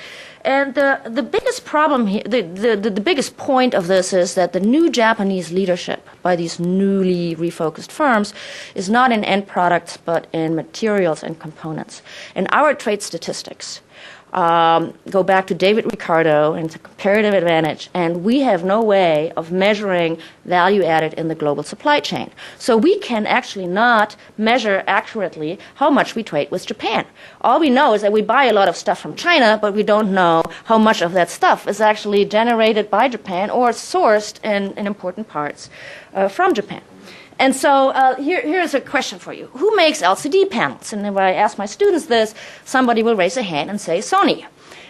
And the biggest problem here, the biggest point of this is that the new Japanese leadership by these newly refocused firms is not in end products but in materials and components. And our trade statistics go back to David Ricardo and it's a comparative advantage, and we have no way of measuring value added in the global supply chain. So we can actually not measure accurately how much we trade with Japan. All we know is that we buy a lot of stuff from China, but we don't know how much of that stuff is actually generated by Japan or sourced in important parts from Japan. And so here's a question for you. Who makes LCD panels? And if I ask my students this, somebody will raise a hand and say Sony.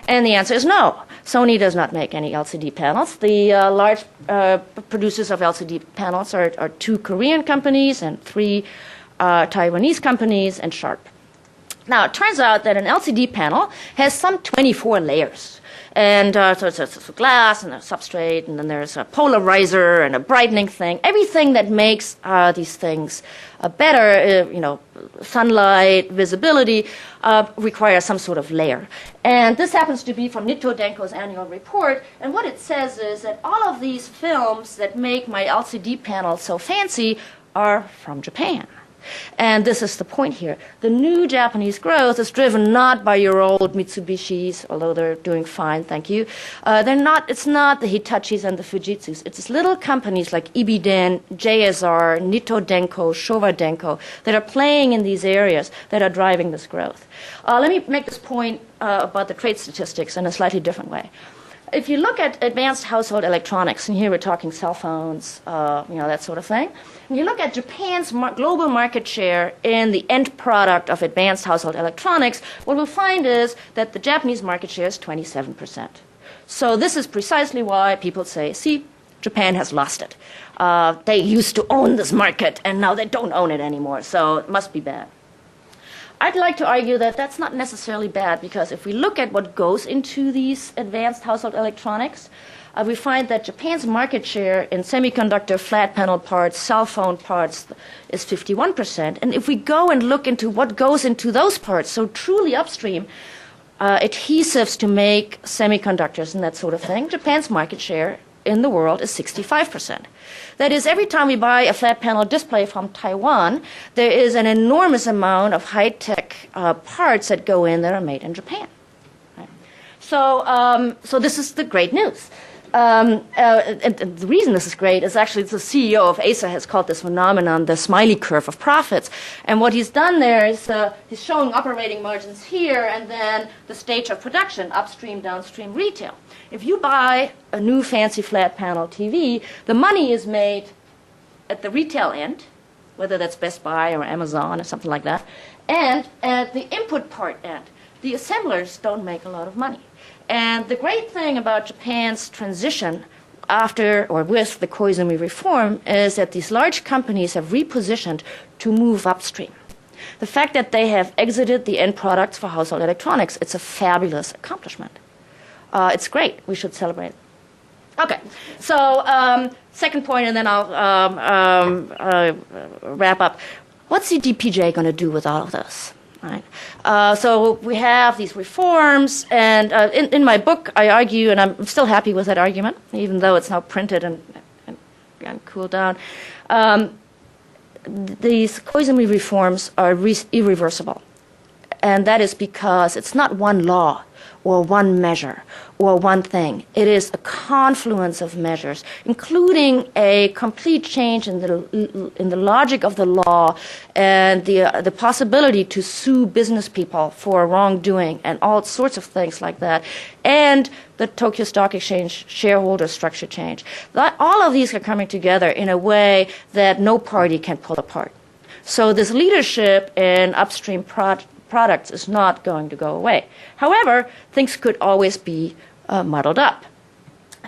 And the answer is no. Sony does not make any LCD panels. The large producers of LCD panels are 2 Korean companies and 3 Taiwanese companies and Sharp. Now, it turns out that an LCD panel has some 24 layers. And so it's glass and a substrate, and then there's a polarizer and a brightening thing. Everything that makes these things better, sunlight, visibility, requires some sort of layer. And this happens to be from Nitto Denko's annual report. And what it says is that all of these films that make my LCD panel so fancy are from Japan. And this is the point here. The new Japanese growth is driven not by your old Mitsubishis, although they're doing fine, thank you. It's not the Hitachis and the Fujitsus. It's little companies like Ibiden, JSR, Nitto Denko, Showa Denko that are playing in these areas that are driving this growth. Let me make this point about the trade statistics in a slightly different way. If you look at advanced household electronics, and here we're talking cell phones, that sort of thing, and you look at Japan's global market share in the end product of advanced household electronics, what we'll find is that the Japanese market share is 27%. So this is precisely why people say, see, Japan has lost it. They used to own this market, and now they don't own it anymore, so it must be bad. I'd like to argue that that's not necessarily bad, because if we look at what goes into these advanced household electronics, we find that Japan's market share in semiconductor flat panel parts, cell phone parts, is 51%. And if we go and look into what goes into those parts, so truly upstream, adhesives to make semiconductors and that sort of thing, Japan's market share in the world is 65%. That is, every time we buy a flat panel display from Taiwan, there is an enormous amount of high-tech parts that go in that are made in Japan. Right? So this is the great news. And the reason this is great is actually the CEO of ASA has called this phenomenon the smiley curve of profits. And what he's done there is he's showing operating margins here and then the stage of production, upstream, downstream, retail. If you buy a new fancy flat panel TV, the money is made at the retail end, whether that's Best Buy or Amazon or something like that, and at the input part end. The assemblers don't make a lot of money. And the great thing about Japan's transition after or with the Koizumi reform is that these large companies have repositioned to move upstream. The fact that they have exited the end products for household electronics, it's a fabulous accomplishment. It's great. We should celebrate. Okay. So second point, and then I'll wrap up. What's the DPJ going to do with all of this? Right. So we have these reforms, and in my book I argue, and I'm still happy with that argument, even though it's now printed and cooled down. These Koizumi reforms are irreversible, and that is because it's not one law or one measure or one thing. It is a confluence of measures, including a complete change in the logic of the law and the possibility to sue business people for wrongdoing and all sorts of things like that, and the Tokyo Stock Exchange shareholder structure change. All of these are coming together in a way that no party can pull apart. So this leadership in upstream products is not going to go away. However, things could always be muddled up.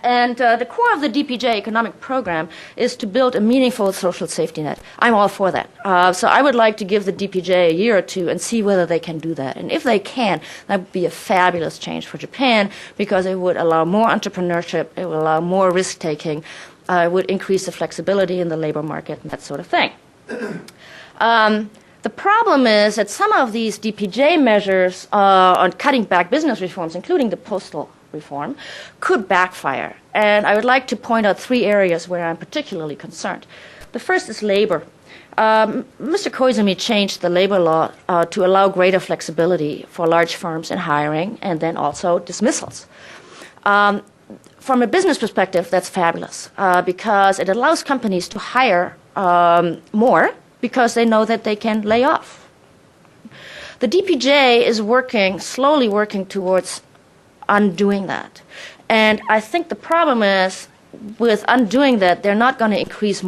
And the core of the DPJ economic program is to build a meaningful social safety net. I'm all for that. So I would like to give the DPJ a year or two and see whether they can do that. And if they can, that would be a fabulous change for Japan, because it would allow more entrepreneurship, it would allow more risk-taking, it would increase the flexibility in the labor market and that sort of thing. The problem is that some of these DPJ measures on cutting back business reforms, including the postal reform, could backfire. And I would like to point out three areas where I'm particularly concerned. The first is labor. Mr. Koizumi changed the labor law to allow greater flexibility for large firms in hiring and then also dismissals. From a business perspective, that's fabulous because it allows companies to hire more because they know that they can lay off. The DPJ is slowly working towards undoing that. And I think the problem is, with undoing that, they're not going to increase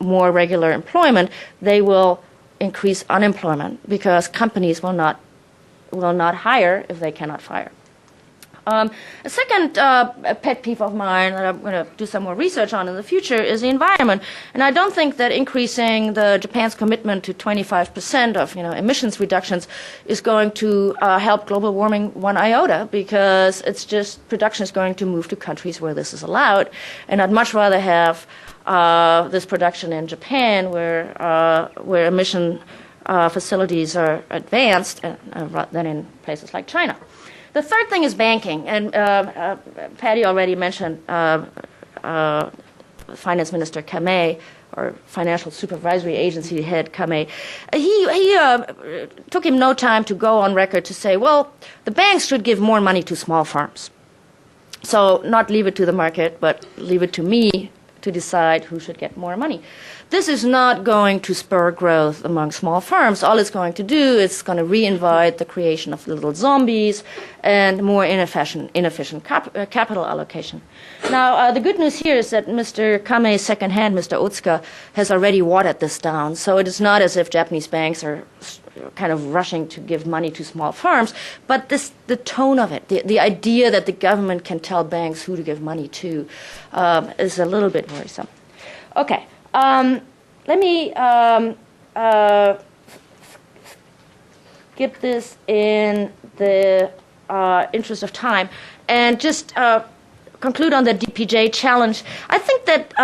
more regular employment. They will increase unemployment because companies will not hire if they cannot fire. A second pet peeve of mine that I'm going to do some more research on in the future is the environment. And I don't think that increasing Japan's commitment to 25% of emissions reductions is going to help global warming one iota, because it's just production is going to move to countries where this is allowed. And I'd much rather have this production in Japan where emission facilities are advanced than in places like China. The third thing is banking, and Patty already mentioned Finance Minister Kamei, or Financial Supervisory Agency head Kamei, he took him no time to go on record to say, well, the banks should give more money to small farms. So not leave it to the market, but leave it to me to decide who should get more money. This is not going to spur growth among small firms. All it's going to do is going to re-invite the creation of little zombies and more inefficient capital allocation. Now, the good news here is that Mr. Kamei's second hand, Mr. Otsuka, has already watered this down. So it is not as if Japanese banks are kind of rushing to give money to small firms, but the tone of it, the idea that the government can tell banks who to give money to is a little bit worrisome. Okay. Let me skip this in the interest of time and just conclude on the DPJ challenge. I think that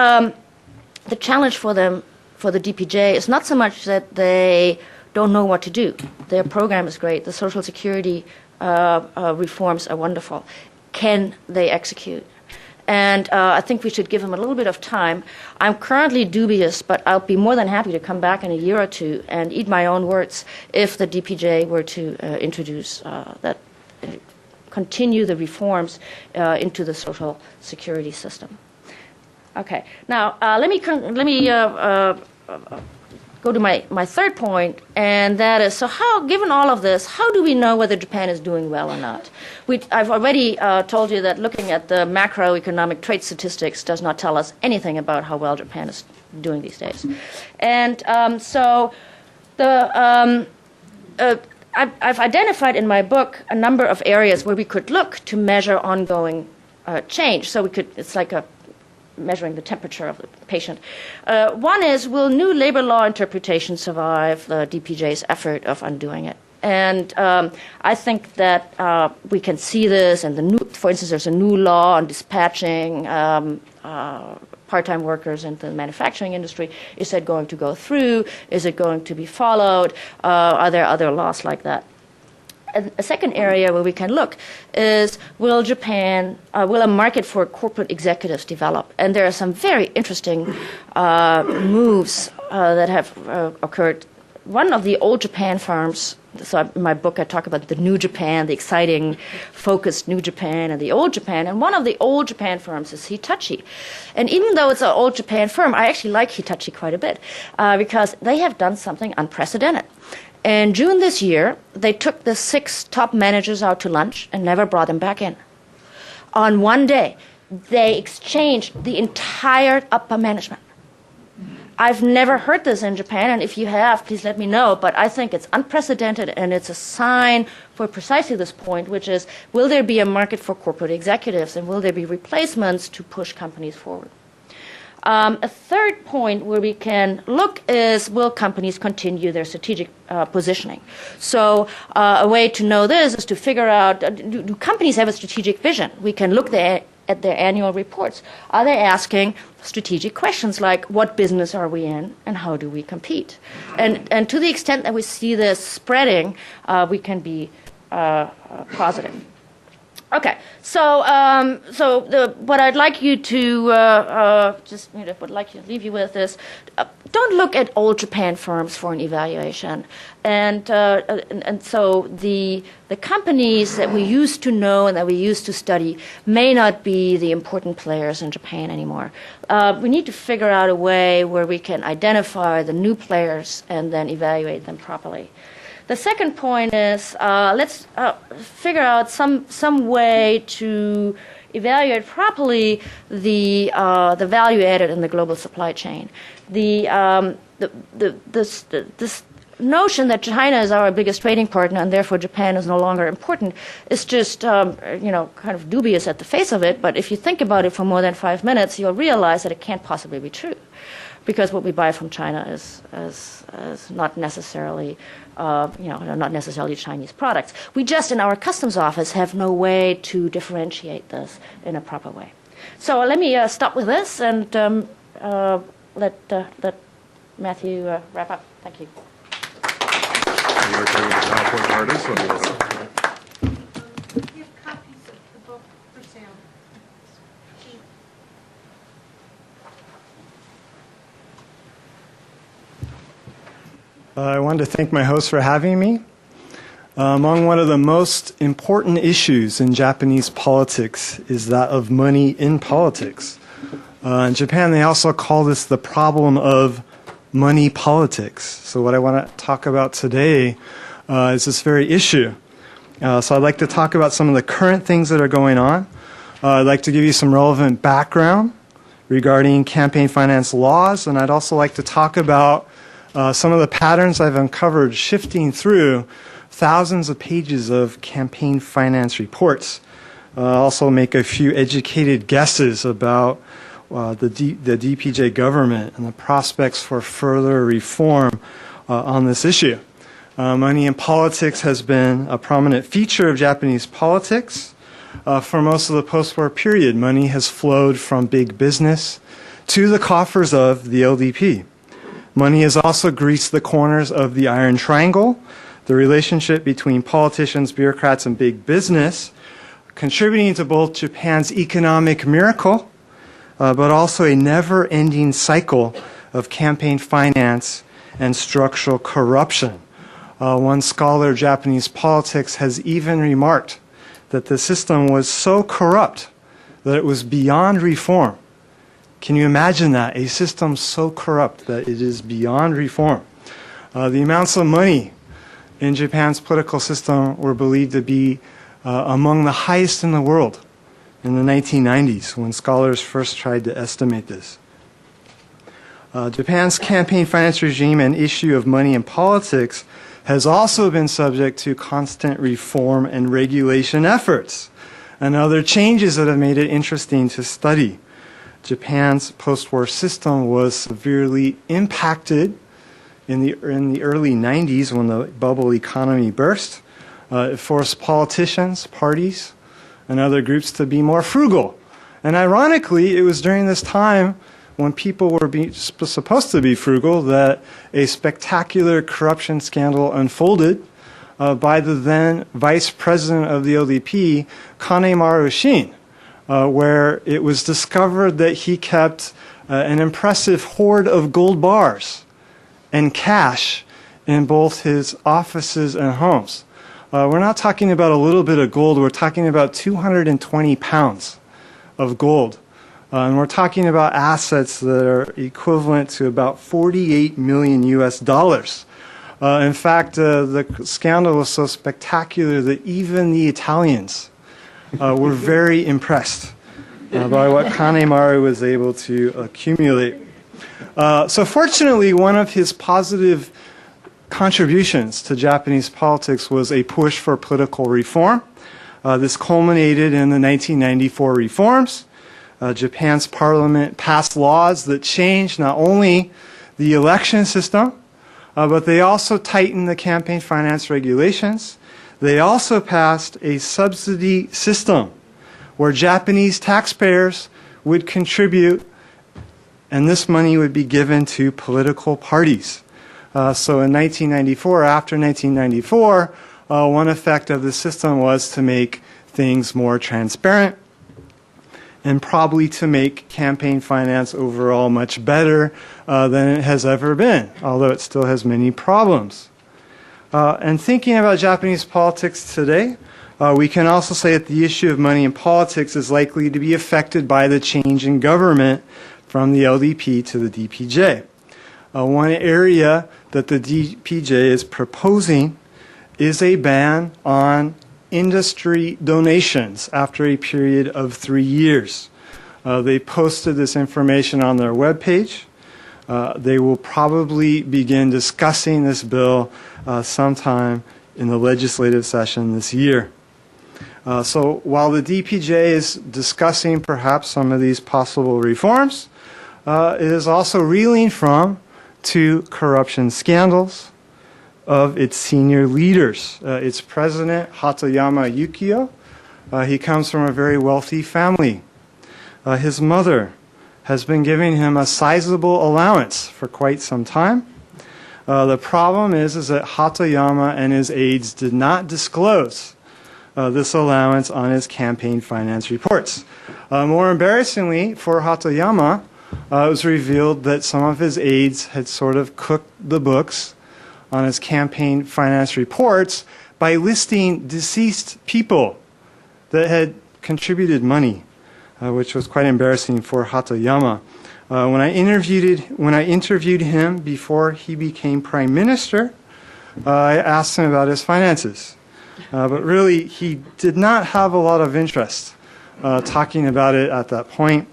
the challenge for them, for the DPJ, is not so much that they don't know what to do. Their program is great. The Social Security reforms are wonderful. Can they execute? And I think we should give them a little bit of time. I'm currently dubious, but I'll be more than happy to come back in a year or two and eat my own words if the DPJ were to introduce continue the reforms into the Social Security system. Okay. Now let me go to my third point, and that is, so how, given all of this, how do we know whether Japan is doing well or not? I've already told you that looking at the macroeconomic trade statistics does not tell us anything about how well Japan is doing these days. And so I've identified in my book a number of areas where we could look to measure ongoing change. So it's like measuring the temperature of the patient. One is, will new labor law interpretation survive the DPJ's effort of undoing it? And I think that we can see this, and for instance, there's a new law on dispatching part-time workers into the manufacturing industry. Is that going to go through? Is it going to be followed? Are there other laws like that? A second area where we can look is, will a market for corporate executives develop? And there are some very interesting moves that have occurred. One of the old Japan firms, so in my book I talk about the new Japan, the exciting, focused new Japan and the old Japan, and one of the old Japan firms is Hitachi. And even though it's an old Japan firm, I actually like Hitachi quite a bit because they have done something unprecedented. In June this year, they took the 6 top managers out to lunch and never brought them back in. On one day, they exchanged the entire upper management. I've never heard this in Japan, and if you have, please let me know. But I think it's unprecedented, and it's a sign for precisely this point, which is, will there be a market for corporate executives, and will there be replacements to push companies forward? A third point where we can look is, will companies continue their strategic positioning? So a way to know this is to figure out, do companies have a strategic vision? We can look at their annual reports. Are they asking strategic questions like, what business are we in and how do we compete? And to the extent that we see this spreading, we can be positive. Okay, so what I'd like you to would like to leave you with is, don't look at old Japan firms for an evaluation, and so the companies that we used to know and that we used to study may not be the important players in Japan anymore. We need to figure out a way where we can identify the new players and then evaluate them properly. The second point is, let's figure out some way to evaluate properly the value added in the global supply chain. This notion that China is our biggest trading partner and therefore Japan is no longer important is just kind of dubious at the face of it. But if you think about it for more than 5 minutes, you'll realize that it can't possibly be true, because what we buy from China is not necessarily not necessarily Chinese products. We just, in our customs office, have no way to differentiate this in a proper way. So let me stop with this and let Matthew wrap up. Thank you. You're okay with the PowerPoint artist? We have copies of the book for sale. I wanted to thank my host for having me. Among one of the most important issues in Japanese politics is that of money in politics. In Japan, they also call this the problem of money politics. So what I want to talk about today is this very issue. So I'd like to talk about some of the current things that are going on. I'd like to give you some relevant background regarding campaign finance laws, and I'd also like to talk about some of the patterns I've uncovered shifting through thousands of pages of campaign finance reports. Also make a few educated guesses about the DPJ government and the prospects for further reform on this issue. Money in politics has been a prominent feature of Japanese politics. For most of the post-war period, money has flowed from big business to the coffers of the LDP. Money has also greased the corners of the Iron Triangle, the relationship between politicians, bureaucrats, and big business, contributing to both Japan's economic miracle, but also a never-ending cycle of campaign finance and structural corruption. One scholar of Japanese politics has even remarked that the system was so corrupt that it was beyond reform. Can you imagine that? A system so corrupt that it is beyond reform. The amounts of money in Japan's political system were believed to be among the highest in the world in the 1990s when scholars first tried to estimate this. Japan's campaign finance regime and issue of money in politics has also been subject to constant reform and regulation efforts and other changes that have made it interesting to study. Japan's post-war system was severely impacted in the early 90s when the bubble economy burst. It forced politicians, parties, and other groups to be more frugal. And ironically, it was during this time when people were supposed to be frugal that a spectacular corruption scandal unfolded by the then vice president of the LDP, Kanemaru Shin, where it was discovered that he kept an impressive hoard of gold bars and cash in both his offices and homes. We're not talking about a little bit of gold, we're talking about 220 pounds of gold. And we're talking about assets that are equivalent to about 48 million US dollars. In fact, the scandal was so spectacular that even the Italians were very impressed by what Kanemaru was able to accumulate. So fortunately, one of his positive contributions to Japanese politics was a push for political reform. This culminated in the 1994 reforms. Japan's parliament passed laws that changed not only the election system, but they also tightened the campaign finance regulations. They also passed a subsidy system where Japanese taxpayers would contribute and this money would be given to political parties. So in 1994, after 1994, one effect of the system was to make things more transparent and probably to make campaign finance overall much better than it has ever been, although it still has many problems. And thinking about Japanese politics today, we can also say that the issue of money in politics is likely to be affected by the change in government from the LDP to the DPJ. One area that the DPJ is proposing is a ban on industry donations after a period of 3 years. They posted this information on their webpage. They will probably begin discussing this bill sometime in the legislative session this year. So while the DPJ is discussing perhaps some of these possible reforms, it is also reeling from 2 corruption scandals of its senior leaders. Its president, Hatoyama Yukio, he comes from a very wealthy family. His mother has been giving him a sizable allowance for quite some time. The problem is that Hatoyama and his aides did not disclose this allowance on his campaign finance reports. More embarrassingly for Hatoyama, it was revealed that some of his aides had sort of cooked the books on his campaign finance reports by listing deceased people that had contributed money, which was quite embarrassing for Hatoyama. When I interviewed him before he became prime minister, I asked him about his finances. But really, he did not have a lot of interest talking about it at that point.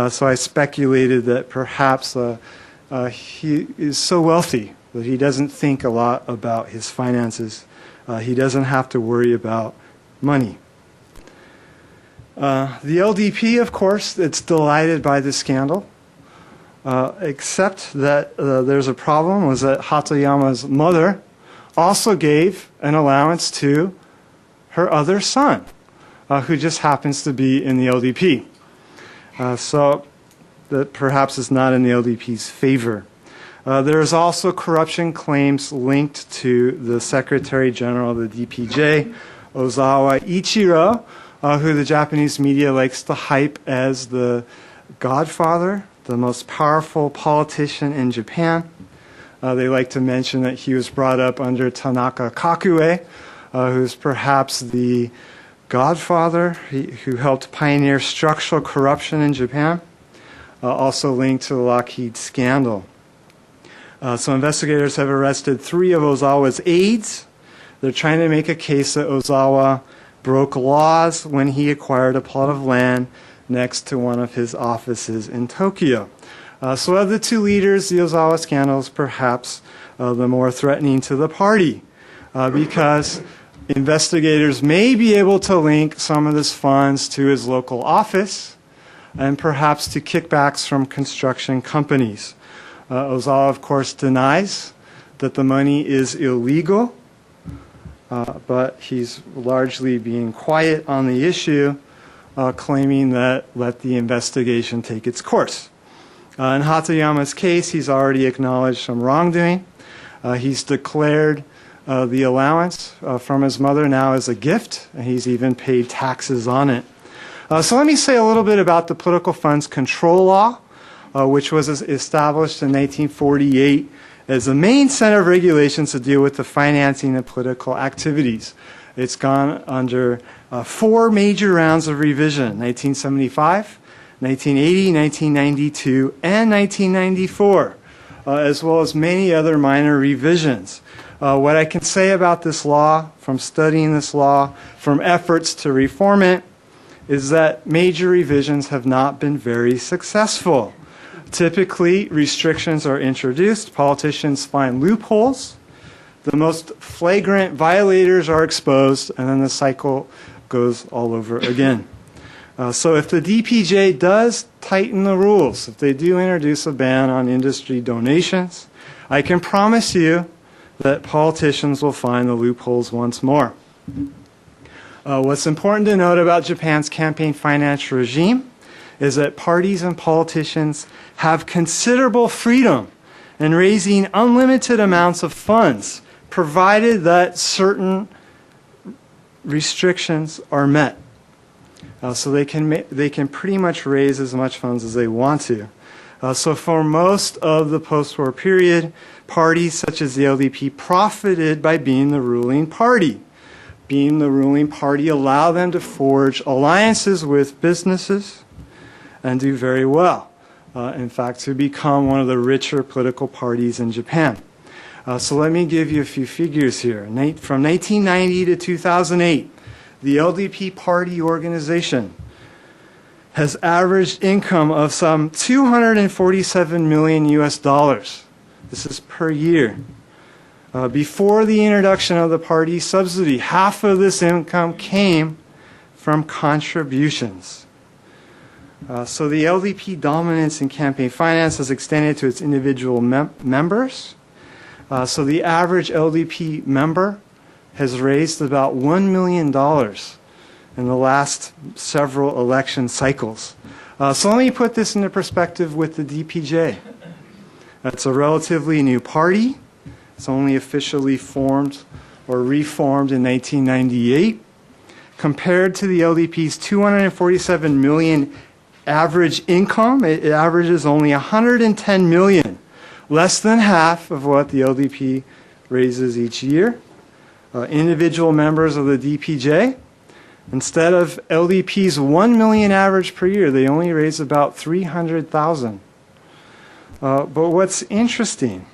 So I speculated that perhaps he is so wealthy that he doesn't think a lot about his finances. He doesn't have to worry about money. The LDP, of course, it's delighted by the scandal, except that there's a problem, was that Hatoyama's mother also gave an allowance to her other son, who just happens to be in the LDP. So that perhaps is not in the LDP's favor. There is also corruption claims linked to the Secretary General of the DPJ, Ozawa Ichiro, who the Japanese media likes to hype as the godfather, the most powerful politician in Japan. They like to mention that he was brought up under Tanaka Kakue, who's perhaps the godfather who helped pioneer structural corruption in Japan, also linked to the Lockheed scandal. So investigators have arrested 3 of Ozawa's aides. They're trying to make a case that Ozawa broke laws when he acquired a plot of land next to one of his offices in Tokyo. So of the 2 leaders, the Ozawa scandal is perhaps the more threatening to the party because investigators may be able to link some of his funds to his local office and perhaps to kickbacks from construction companies. Ozawa, of course, denies that the money is illegal, but he's largely being quiet on the issue, claiming that let the investigation take its course. In Hatoyama's case, he's already acknowledged some wrongdoing. He's declared the allowance from his mother now as a gift, and he's even paid taxes on it. So let me say a little bit about the Political Funds Control Law, which was established in 1948 as the main set of regulations to deal with the financing of political activities. It's gone under 4 major rounds of revision, 1975, 1980, 1992, and 1994, as well as many other minor revisions. What I can say about this law, from studying this law, from efforts to reform it, is that major revisions have not been very successful. Typically, restrictions are introduced, politicians find loopholes, the most flagrant violators are exposed, and then the cycle goes all over again. So if the DPJ does tighten the rules, if they do introduce a ban on industry donations, I can promise you that politicians will find the loopholes once more. What's important to note about Japan's campaign finance regime is that parties and politicians have considerable freedom in raising unlimited amounts of funds, provided that certain restrictions are met. So they can pretty much raise as much funds as they want to. So for most of the post-war period, parties such as the LDP profited by being the ruling party. Being the ruling party allowed them to forge alliances with businesses and do very well. In fact, to become one of the richer political parties in Japan. So let me give you a few figures here. From 1990 to 2008, the LDP party organization has averaged income of some 247 million US dollars. This is per year. Before the introduction of the party subsidy, half of this income came from contributions. So the LDP dominance in campaign finance has extended to its individual members. So the average LDP member has raised about $1 million in the last several election cycles. So let me put this into perspective with the DPJ. It's a relatively new party. It's only officially formed or reformed in 1998. Compared to the LDP's 247 million average income, it averages only 110 million, less than half of what the LDP raises each year. Individual members of the DPJ, instead of LDP's 1 million average per year, they only raise about 300,000. But what's interesting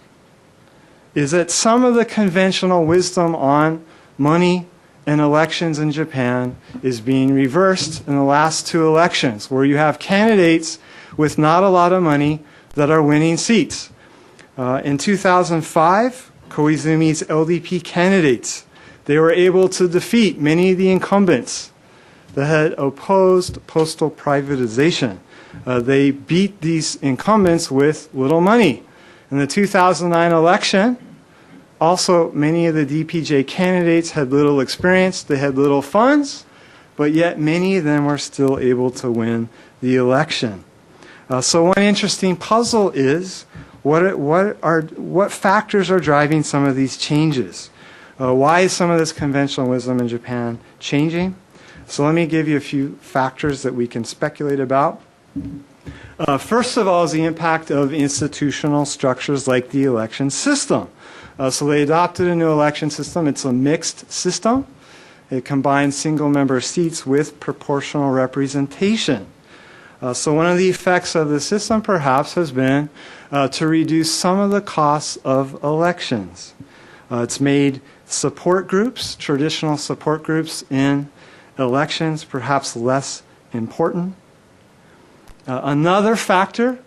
is that some of the conventional wisdom on money and elections in Japan is being reversed in the last two elections, where you have candidates with not a lot of money that are winning seats. In 2005, Koizumi's LDP candidates, they were able to defeat many of the incumbents that had opposed postal privatization. They beat these incumbents with little money. In the 2009 election, also many of the DPJ candidates had little experience, they had little funds, but yet many of them were still able to win the election. So one interesting puzzle is what factors are driving some of these changes? Why is some of this conventional wisdom in Japan changing? So let me give you a few factors that we can speculate about. First of all is the impact of institutional structures like the election system. So they adopted a new election system. It's a mixed system. It combines single-member seats with proportional representation. So one of the effects of the system perhaps has been to reduce some of the costs of elections. It's made support groups, traditional support groups in elections, perhaps less important. Another factor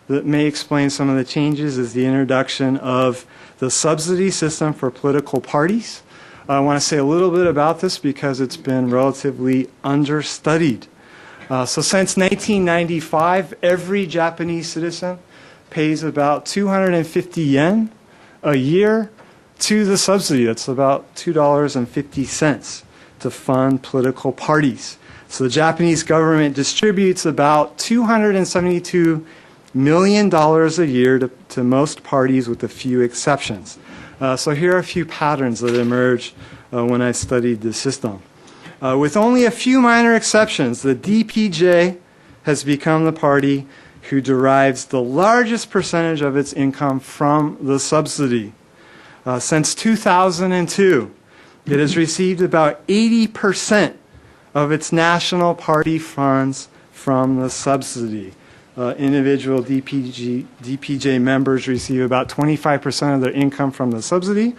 that may explain some of the changes is the introduction of the subsidy system for political parties. I want to say a little bit about this because it's been relatively understudied. So since 1995, every Japanese citizen pays about 250 yen a year to the subsidy. That's about $2.50 to fund political parties. So the Japanese government distributes about $272 million a year to most parties with a few exceptions. So here are a few patterns that emerged when I studied the system. With only a few minor exceptions, the DPJ has become the party who derives the largest percentage of its income from the subsidy. Since 2002, it has received about 80% of its national party funds from the subsidy. Individual DPJ members receive about 25% of their income from the subsidy.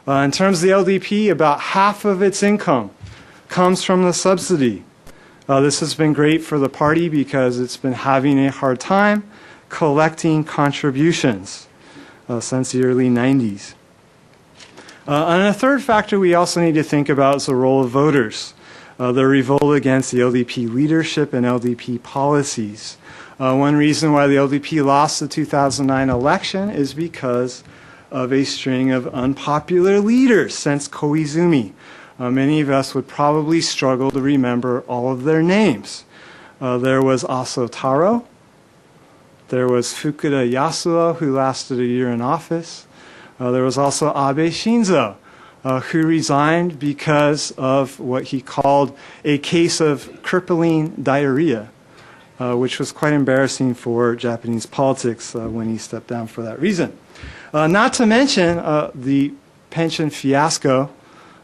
In terms of the LDP, about half of its income comes from the subsidy. This has been great for the party because it's been having a hard time collecting contributions since the early 90s. And a third factor we also need to think about is the role of voters. The revolt against the LDP leadership and LDP policies. One reason why the LDP lost the 2009 election is because of a string of unpopular leaders since Koizumi. Many of us would probably struggle to remember all of their names. There was Aso Taro. There was Fukuda Yasuo, who lasted a year in office. There was also Abe Shinzo, who resigned because of what he called a case of crippling diarrhea, which was quite embarrassing for Japanese politics when he stepped down for that reason. Not to mention the pension fiasco,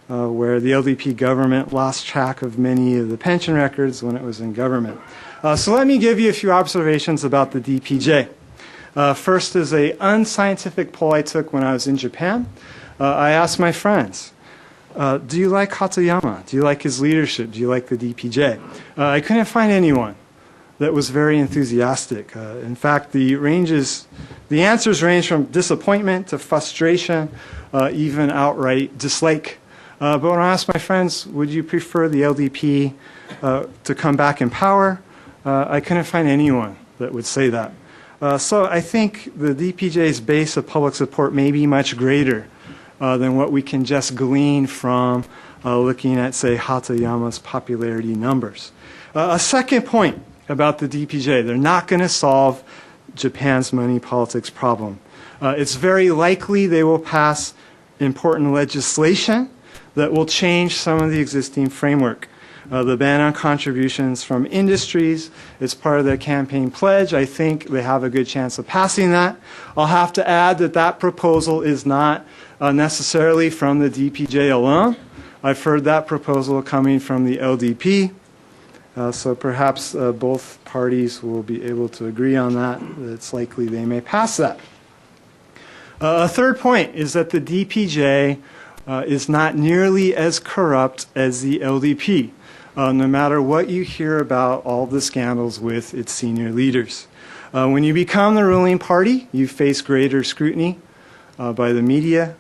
where the LDP government lost track of many of the pension records when it was in government. So let me give you a few observations about the DPJ. First is an unscientific poll I took when I was in Japan. I asked my friends, do you like Hatoyama? Do you like his leadership? Do you like the DPJ? I couldn't find anyone that was very enthusiastic. In fact, the answers range from disappointment to frustration, even outright dislike. But when I asked my friends, would you prefer the LDP to come back in power? I couldn't find anyone that would say that. So I think the DPJ's base of public support may be much greater than what we can just glean from looking at, say, Hatoyama's popularity numbers. A second point about the DPJ, they're not going to solve Japan's money politics problem. It's very likely they will pass important legislation that will change some of the existing framework. The ban on contributions from industries is part of their campaign pledge. I think they have a good chance of passing that. I'll have to add that that proposal is not necessarily from the DPJ alone. I've heard that proposal coming from the LDP. So perhaps both parties will be able to agree on that. It's likely they may pass that. A third point is that the DPJ is not nearly as corrupt as the LDP, no matter what you hear about all the scandals with its senior leaders. When you become the ruling party, you face greater scrutiny by the media,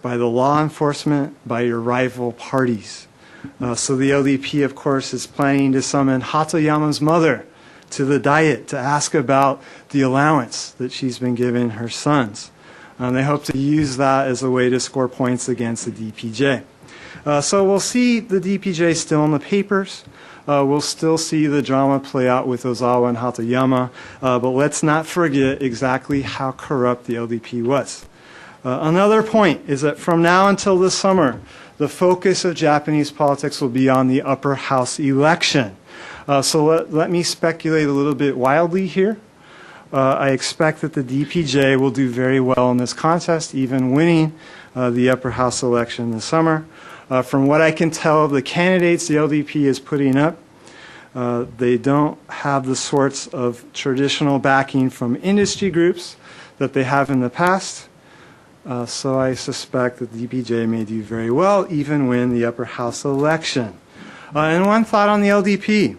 by the law enforcement, by your rival parties. So the LDP, of course, is planning to summon Hatoyama's mother to the Diet to ask about the allowance that she's been giving her sons. They hope to use that as a way to score points against the DPJ. So we'll see the DPJ still in the papers. We'll still see the drama play out with Ozawa and Hatoyama, but let's not forget exactly how corrupt the LDP was. Another point is that from now until this summer, the focus of Japanese politics will be on the upper house election. So let me speculate a little bit wildly here. I expect that the DPJ will do very well in this contest, even winning the upper house election this summer. From what I can tell of the candidates the LDP is putting up, they don't have the sorts of traditional backing from industry groups that they have in the past. So I suspect that the DPJ may do very well, even win the upper house election. And one thought on the LDP.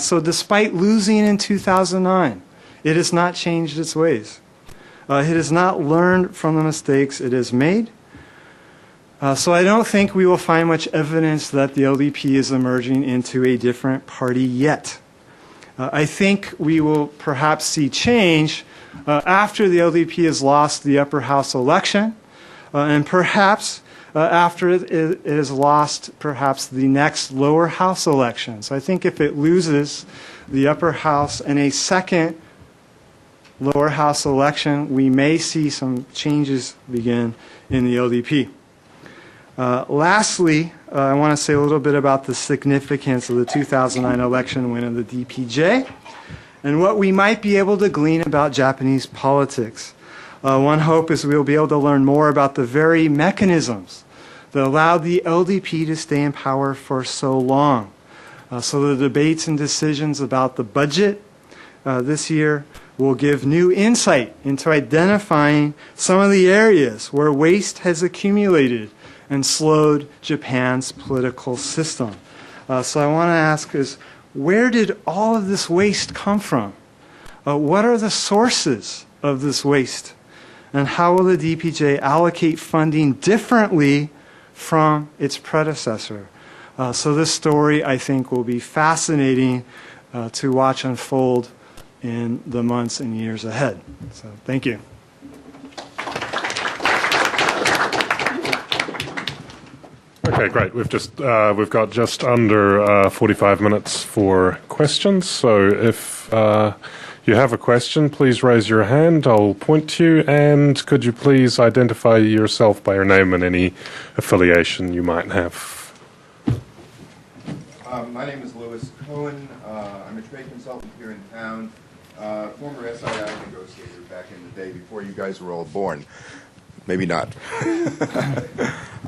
So despite losing in 2009, it has not changed its ways. It has not learned from the mistakes it has made. So I don't think we will find much evidence that the LDP is emerging into a different party yet. I think we will perhaps see change after the LDP has lost the upper house election, and perhaps after it has lost perhaps the next lower house election. So I think if it loses the upper house and a second lower house election, we may see some changes begin in the LDP. Lastly, I want to say a little bit about the significance of the 2009 election win of the DPJ and what we might be able to glean about Japanese politics. One hope is we'll be able to learn more about the very mechanisms that allowed the LDP to stay in power for so long. So the debates and decisions about the budget this year will give new insight into identifying some of the areas where waste has accumulated and slowed Japan's political system. So I want to ask is, where did all of this waste come from? What are the sources of this waste? And how will the DPJ allocate funding differently from its predecessor? So this story, I think, will be fascinating to watch unfold in the months and years ahead. So thank you. Okay, great. We've got just under 45 minutes for questions. So if you have a question, please raise your hand. I'll point to you, and could you please identify yourself by your name and any affiliation you might have? My name is Louis Cohen. I'm a trade consultant here in town, former SII negotiator back in the day before you guys were all born. Maybe not.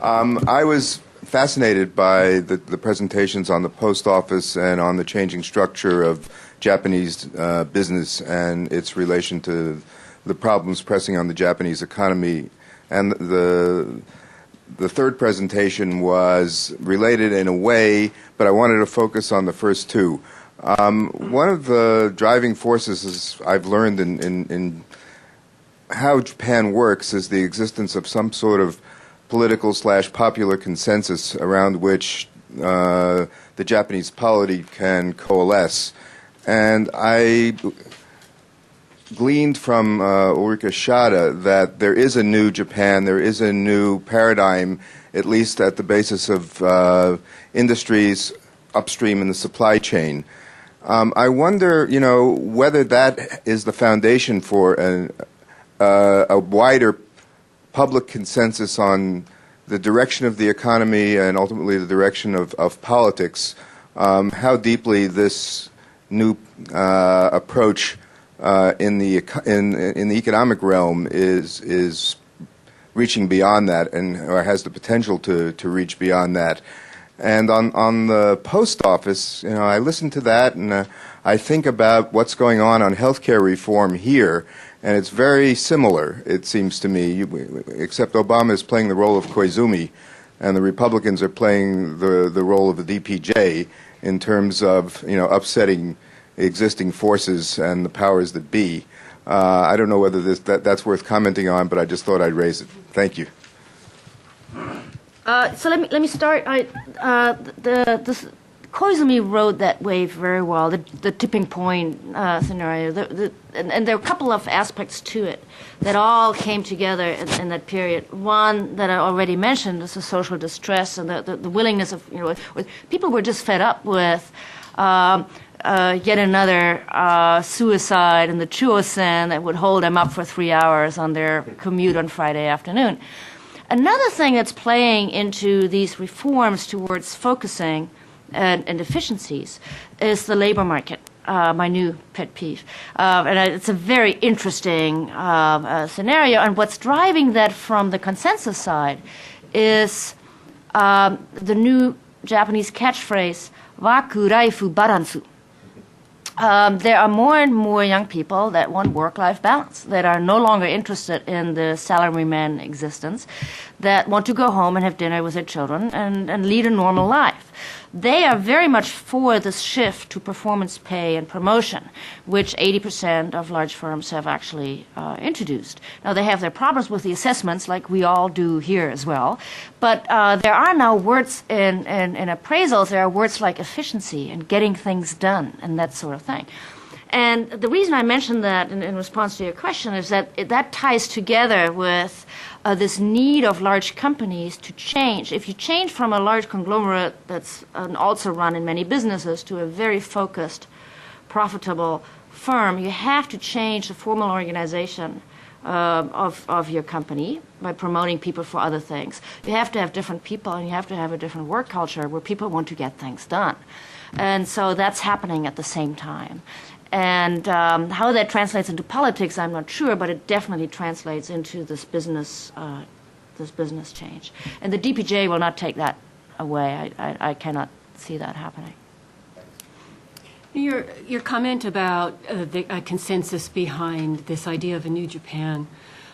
I was fascinated by the presentations on the post office and on the changing structure of Japanese business and its relation to the problems pressing on the Japanese economy. And the third presentation was related in a way, but I wanted to focus on the first two. One of the driving forces, is I've learned in how Japan works, is the existence of some sort of political/popular consensus around which the Japanese polity can coalesce. And I gleaned from Ulrike Schaede that there is a new Japan, there is a new paradigm, at least at the basis of industries upstream in the supply chain. I wonder, whether that is the foundation for a wider public consensus on the direction of the economy and ultimately the direction of politics, how deeply this new approach in the economic realm is reaching beyond that, or has the potential to reach beyond that. And on the post office, I listen to that and I think about what's going on healthcare reform here, and it's very similar, it seems to me, except Obama is playing the role of Koizumi, and the Republicans are playing the role of the DPJ in terms of upsetting existing forces and the powers that be. I don't know whether that's worth commenting on, but I just thought I'd raise it. Thank you. So let me start. Koizumi rode that wave very well, the tipping point scenario. And there are a couple of aspects to it that all came together in that period. One that I already mentioned is the social distress and the willingness of, people were just fed up with yet another suicide in the Chuo-sen that would hold them up for 3 hours on their commute on Friday afternoon. Another thing that's playing into these reforms towards focusing and efficiencies is the labor market, my new pet peeve. And it's a very interesting scenario. And what's driving that from the consensus side is the new Japanese catchphrase, waku raifu baransu. There are more and more young people that want work-life balance, that are no longer interested in the salaryman existence, that want to go home and have dinner with their children and lead a normal life. They are very much for this shift to performance pay and promotion, which 80% of large firms have actually introduced. Now, they have their problems with the assessments, like we all do here as well, but there are now words in appraisals, there are words like efficiency and getting things done and that sort of thing. And the reason I mentioned that in response to your question is that that ties together with this need of large companies to change. If you change from a large conglomerate that's also run in many businesses to a very focused, profitable firm, you have to change the formal organization of your company by promoting people for other things. You have to have different people, and you have to have a different work culture where people want to get things done. And so that's happening at the same time. And how that translates into politics, I'm not sure, but it definitely translates into this business change. And the DPJ will not take that away. I cannot see that happening. Your comment about the consensus behind this idea of a new Japan,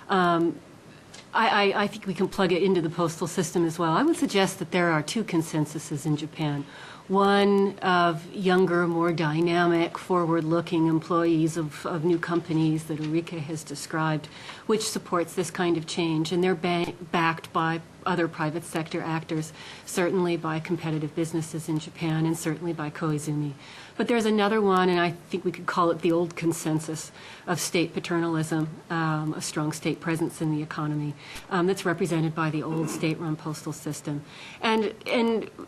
I think we can plug it into the postal system as well. I would suggest that there are two consensuses in Japan. One of younger, more dynamic, forward-looking employees of new companies that Ulrike has described, which supports this kind of change. And they're backed by other private sector actors, certainly by competitive businesses in Japan and certainly by Koizumi. But there's another one, and I think we could call it the old consensus of state paternalism, a strong state presence in the economy, that's represented by the old state-run postal system. And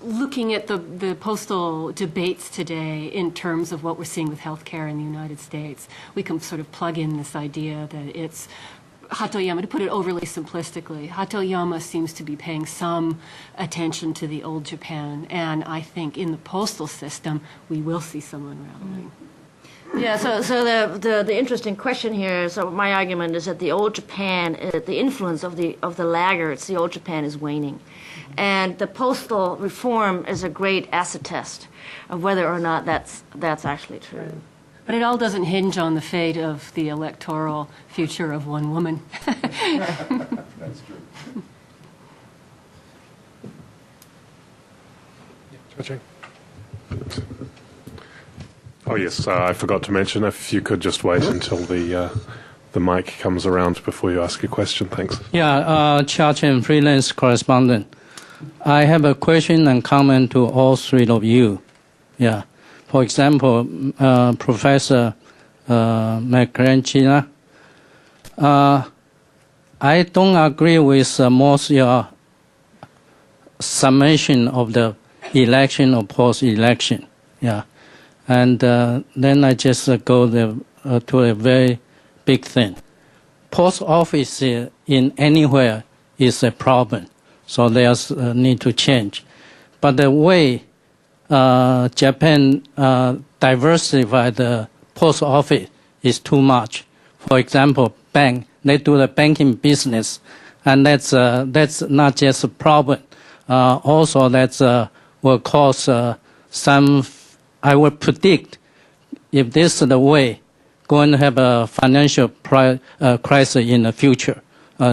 looking at the postal debates today in terms of what we're seeing with healthcare in the United States, we can sort of plug in this idea that it's Hatoyama, to put it overly simplistically, Hatoyama seems to be paying some attention to the old Japan, and I think in the postal system we will see some unraveling. Yeah, so the interesting question here, so my argument is that the old Japan, the influence of the laggards, the old Japan is waning. And the postal reform is a great acid test of whether or not that's actually true. Right. But it all doesn't hinge on the fate of the electoral future of one woman. That's true. Oh yes, I forgot to mention, if you could just wait until the mic comes around before you ask your question. Thanks. Yeah, Chia Chen, freelance correspondent. I have a question and comment to all three of you. Yeah. For example, Professor Maclachlan, I don't agree with most of your summation of the election or post-election. Yeah. And then I just go to a very big thing. Post office in anywhere is a problem. So there's a need to change. But the way Japan diversify the post office is too much. For example, bank, they do the banking business, and that's not just a problem. Also, that's will cause some. I would predict if this is the way, going to have a financial crisis in the future,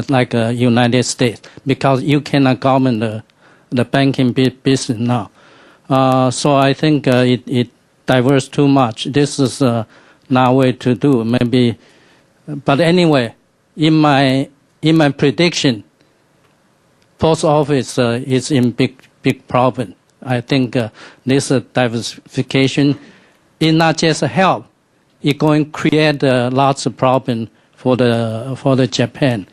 like United States, because you cannot govern the banking business now. So I think it diverges too much. This is not a way to do. Maybe, but anyway, in my prediction, post office is in big problem. I think this diversification is not just help; it's going to create lots of problem for the Japan.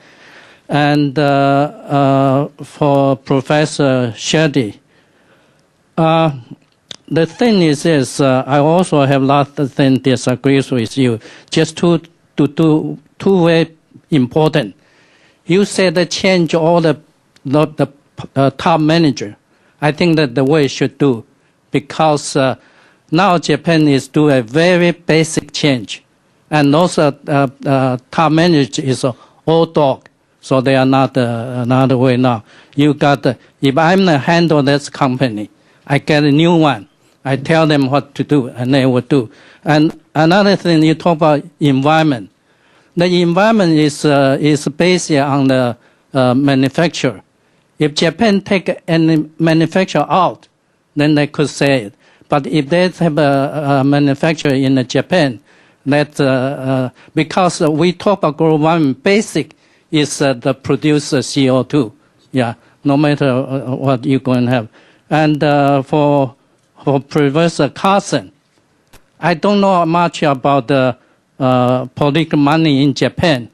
And for Professor Schaede, the thing is this: I also have lots of things disagrees with you. Just two very important. You said that change all the top manager. I think that the way should do, because now Japan is doing a very basic change, and also top manager is all dog, so they are not another way now. You got if I'm the handle this company, I get a new one. I tell them what to do, and they will do. And another thing, you talk about environment. The environment is based on the manufacturer. If Japan take any manufacturer out, then they could say it. But if they have a manufacturer in Japan, that because we talk about global warming, basic is the produce CO2. Yeah, no matter what you're going to have. And for Professor Carlson, I don't know much about the political money in Japan,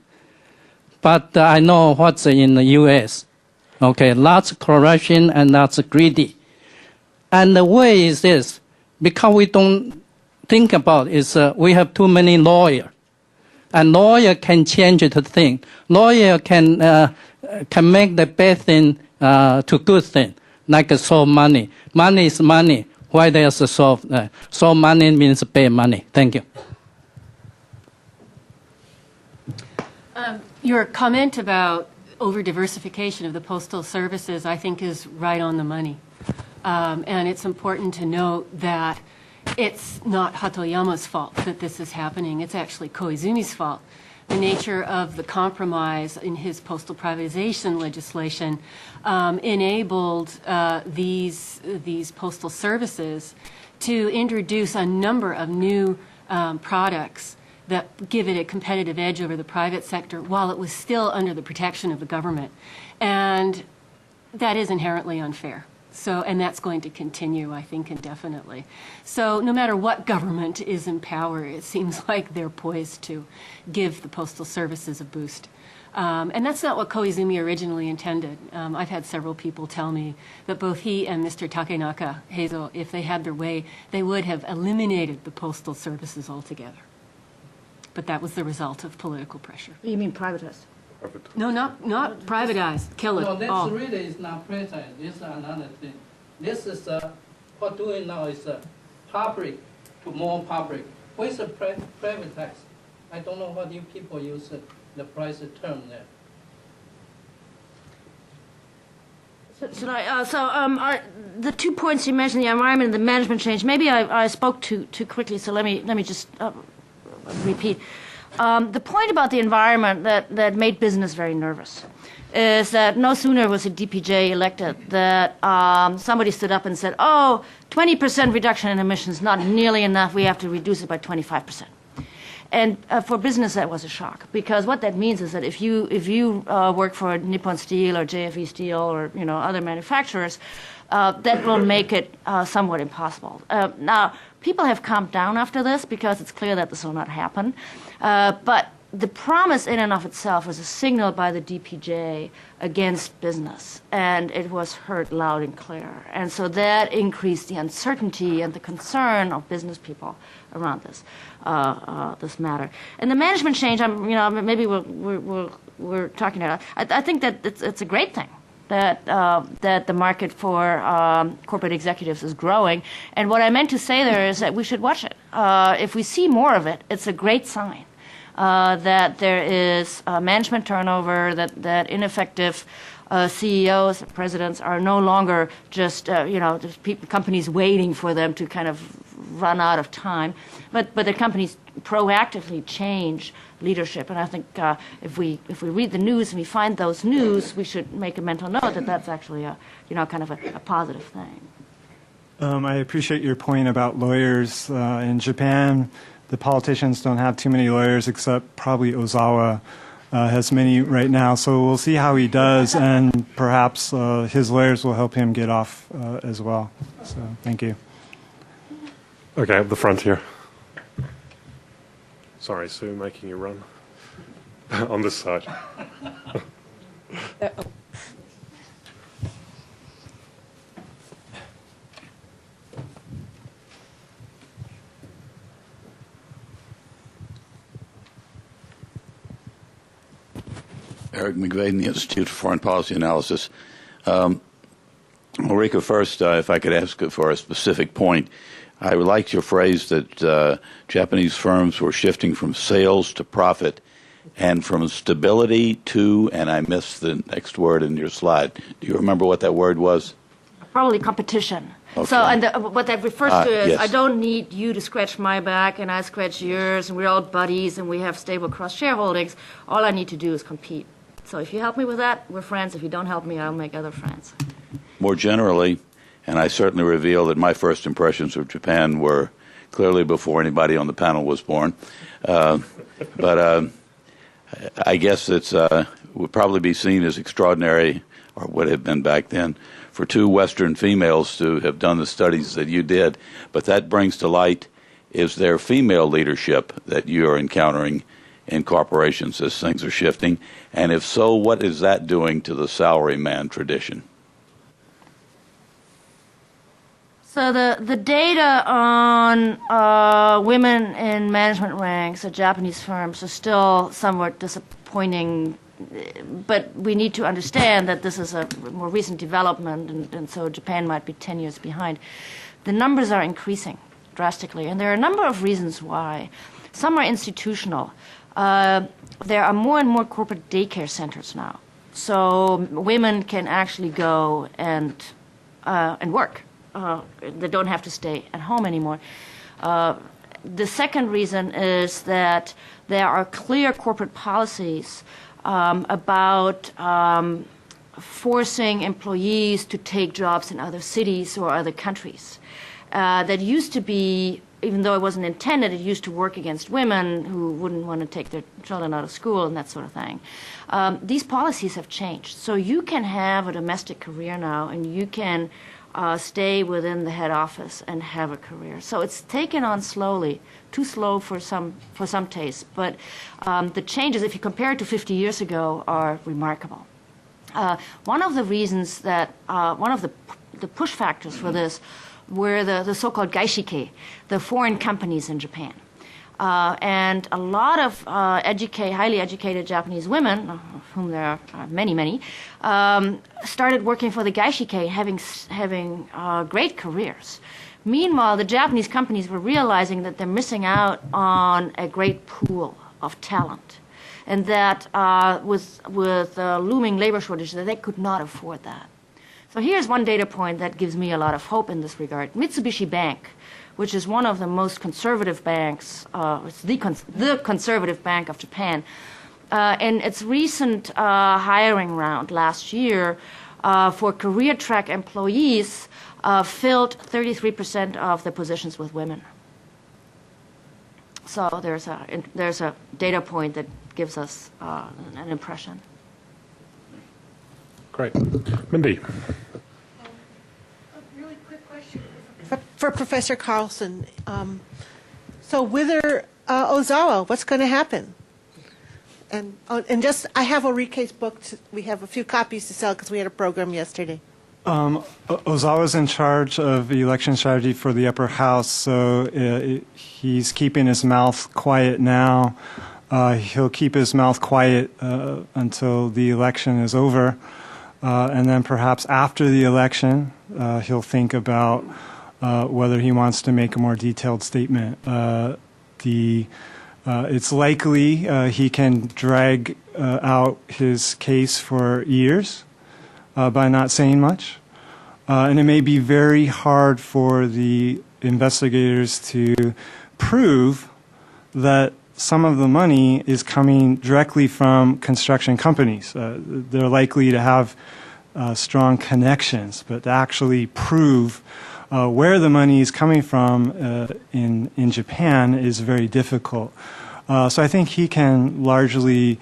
but I know what's in the U.S. Okay, lots of corruption and lots of greedy. And the way is this, because we don't think about is we have too many lawyers. And lawyer can change the thing. Lawyer can make the bad thing to good thing, like solve money. Money is money. Why there's a solve? Solve money means pay money. Thank you. Your comment about over-diversification of the postal services, I think, is right on the money. And it's important to note that it's not Hatoyama's fault that this is happening. It's actually Koizumi's fault. The nature of the compromise in his postal privatization legislation enabled these postal services to introduce a number of new products that give it a competitive edge over the private sector while it was still under the protection of the government. And that is inherently unfair. So, and that's going to continue, I think, indefinitely. So no matter what government is in power, it seems like they're poised to give the postal services a boost. And that's not what Koizumi originally intended. I've had several people tell me that both he and Mr. Takenaka Heizo, if they had their way, they would have eliminated the postal services altogether. But that was the result of political pressure. You mean privatized? No, not privatized. Kill it No, that's all. really is not privatized. This is another thing. This is what doing now is public to more public. What is privatized? I don't know what you people use the price term there. Should I? The 2 points you mentioned, the environment and the management change. Maybe I spoke too quickly, so let me just repeat. The point about the environment that made business very nervous is that no sooner was a DPJ elected that somebody stood up and said, oh, 20% reduction in emissions, not nearly enough, we have to reduce it by 25%. And for business, that was a shock, because what that means is that if you work for Nippon Steel or JFE Steel or other manufacturers, that will make it somewhat impossible. Now, people have calmed down after this because it's clear that this will not happen. But the promise in and of itself was a signal by the DPJ against business, and it was heard loud and clear. And so that increased the uncertainty and the concern of business people around this matter. And the management change, maybe we're talking about. I think that it's a great thing. that the market for corporate executives is growing. And what I meant to say there is that we should watch it. If we see more of it, it's a great sign that there is management turnover, that ineffective CEOs, presidents are no longer just companies waiting for them to kind of run out of time, but the companies proactively change leadership. And I think if we read the news and we find those news, we should make a mental note that that's actually a kind of a positive thing. I appreciate your point about lawyers. In Japan, the politicians don't have too many lawyers, except probably Ozawa has many right now. So we'll see how he does, and perhaps his lawyers will help him get off as well. So thank you. Okay, at the front here. Sorry, Sue, making you run. On this side. Eric McVeigh, the Institute for Foreign Policy Analysis. Ulrike, first, if I could ask for a specific point. I liked your phrase that Japanese firms were shifting from sales to profit and from stability to, and I missed the next word in your slide. Do you remember what that word was? Probably competition. Okay. So, and what that refers to is, yes. I don't need you to scratch my back and I scratch yours, and we're all buddies and we have stable cross-shareholdings. All I need to do is compete. So if you help me with that, we're friends. If you don't help me, I'll make other friends. More generally, and I certainly reveal that my first impressions of Japan were clearly before anybody on the panel was born. But I guess it's would probably be seen as extraordinary, or would have been back then, for two Western females to have done the studies that you did. But that brings to light, is there female leadership that you are encountering in corporations as things are shifting? And if so, what is that doing to the salaryman tradition? So the data on women in management ranks at Japanese firms is still somewhat disappointing, but we need to understand that this is a more recent development, and so Japan might be 10 years behind. The numbers are increasing drastically, and there are a number of reasons why. Some are institutional. There are more and more corporate daycare centers now, so women can actually go and work. They don't have to stay at home anymore. The second reason is that there are clear corporate policies about forcing employees to take jobs in other cities or other countries. That used to be, even though it wasn't intended, it used to work against women who wouldn't want to take their children out of school and that sort of thing. These policies have changed. So you can have a domestic career now, and you can stay within the head office and have a career. So it's taken on slowly, too slow for some taste. But the changes, if you compare it to 50 years ago, are remarkable. One of the reasons that, one of the push factors for this were the so-called gaishike, the foreign companies in Japan. And a lot of highly educated Japanese women, of whom there are many, started working for the gaishike, having great careers. Meanwhile, the Japanese companies were realizing that they're missing out on a great pool of talent, and that with looming labor shortages, that they could not afford that. So here's one data point that gives me a lot of hope in this regard. Mitsubishi Bank, which is one of the most conservative banks, it's the conservative bank of Japan. In its recent hiring round last year for career track employees, filled 33% of the positions with women. So there's a data point that gives us an impression. Great. Mindy. Really quick question for Professor Carlson. So with Ozawa, what's going to happen? And just, I have Ulrike's book. We have a few copies to sell because we had a program yesterday. Ozawa's in charge of election strategy for the upper house, so he's keeping his mouth quiet now. He'll keep his mouth quiet until the election is over. and then perhaps after the election, he'll think about whether he wants to make a more detailed statement. It's likely he can drag out his case for years by not saying much. And it may be very hard for the investigators to prove that some of the money is coming directly from construction companies. They're likely to have strong connections, but to actually prove where the money is coming from in Japan is very difficult. So I think he can largely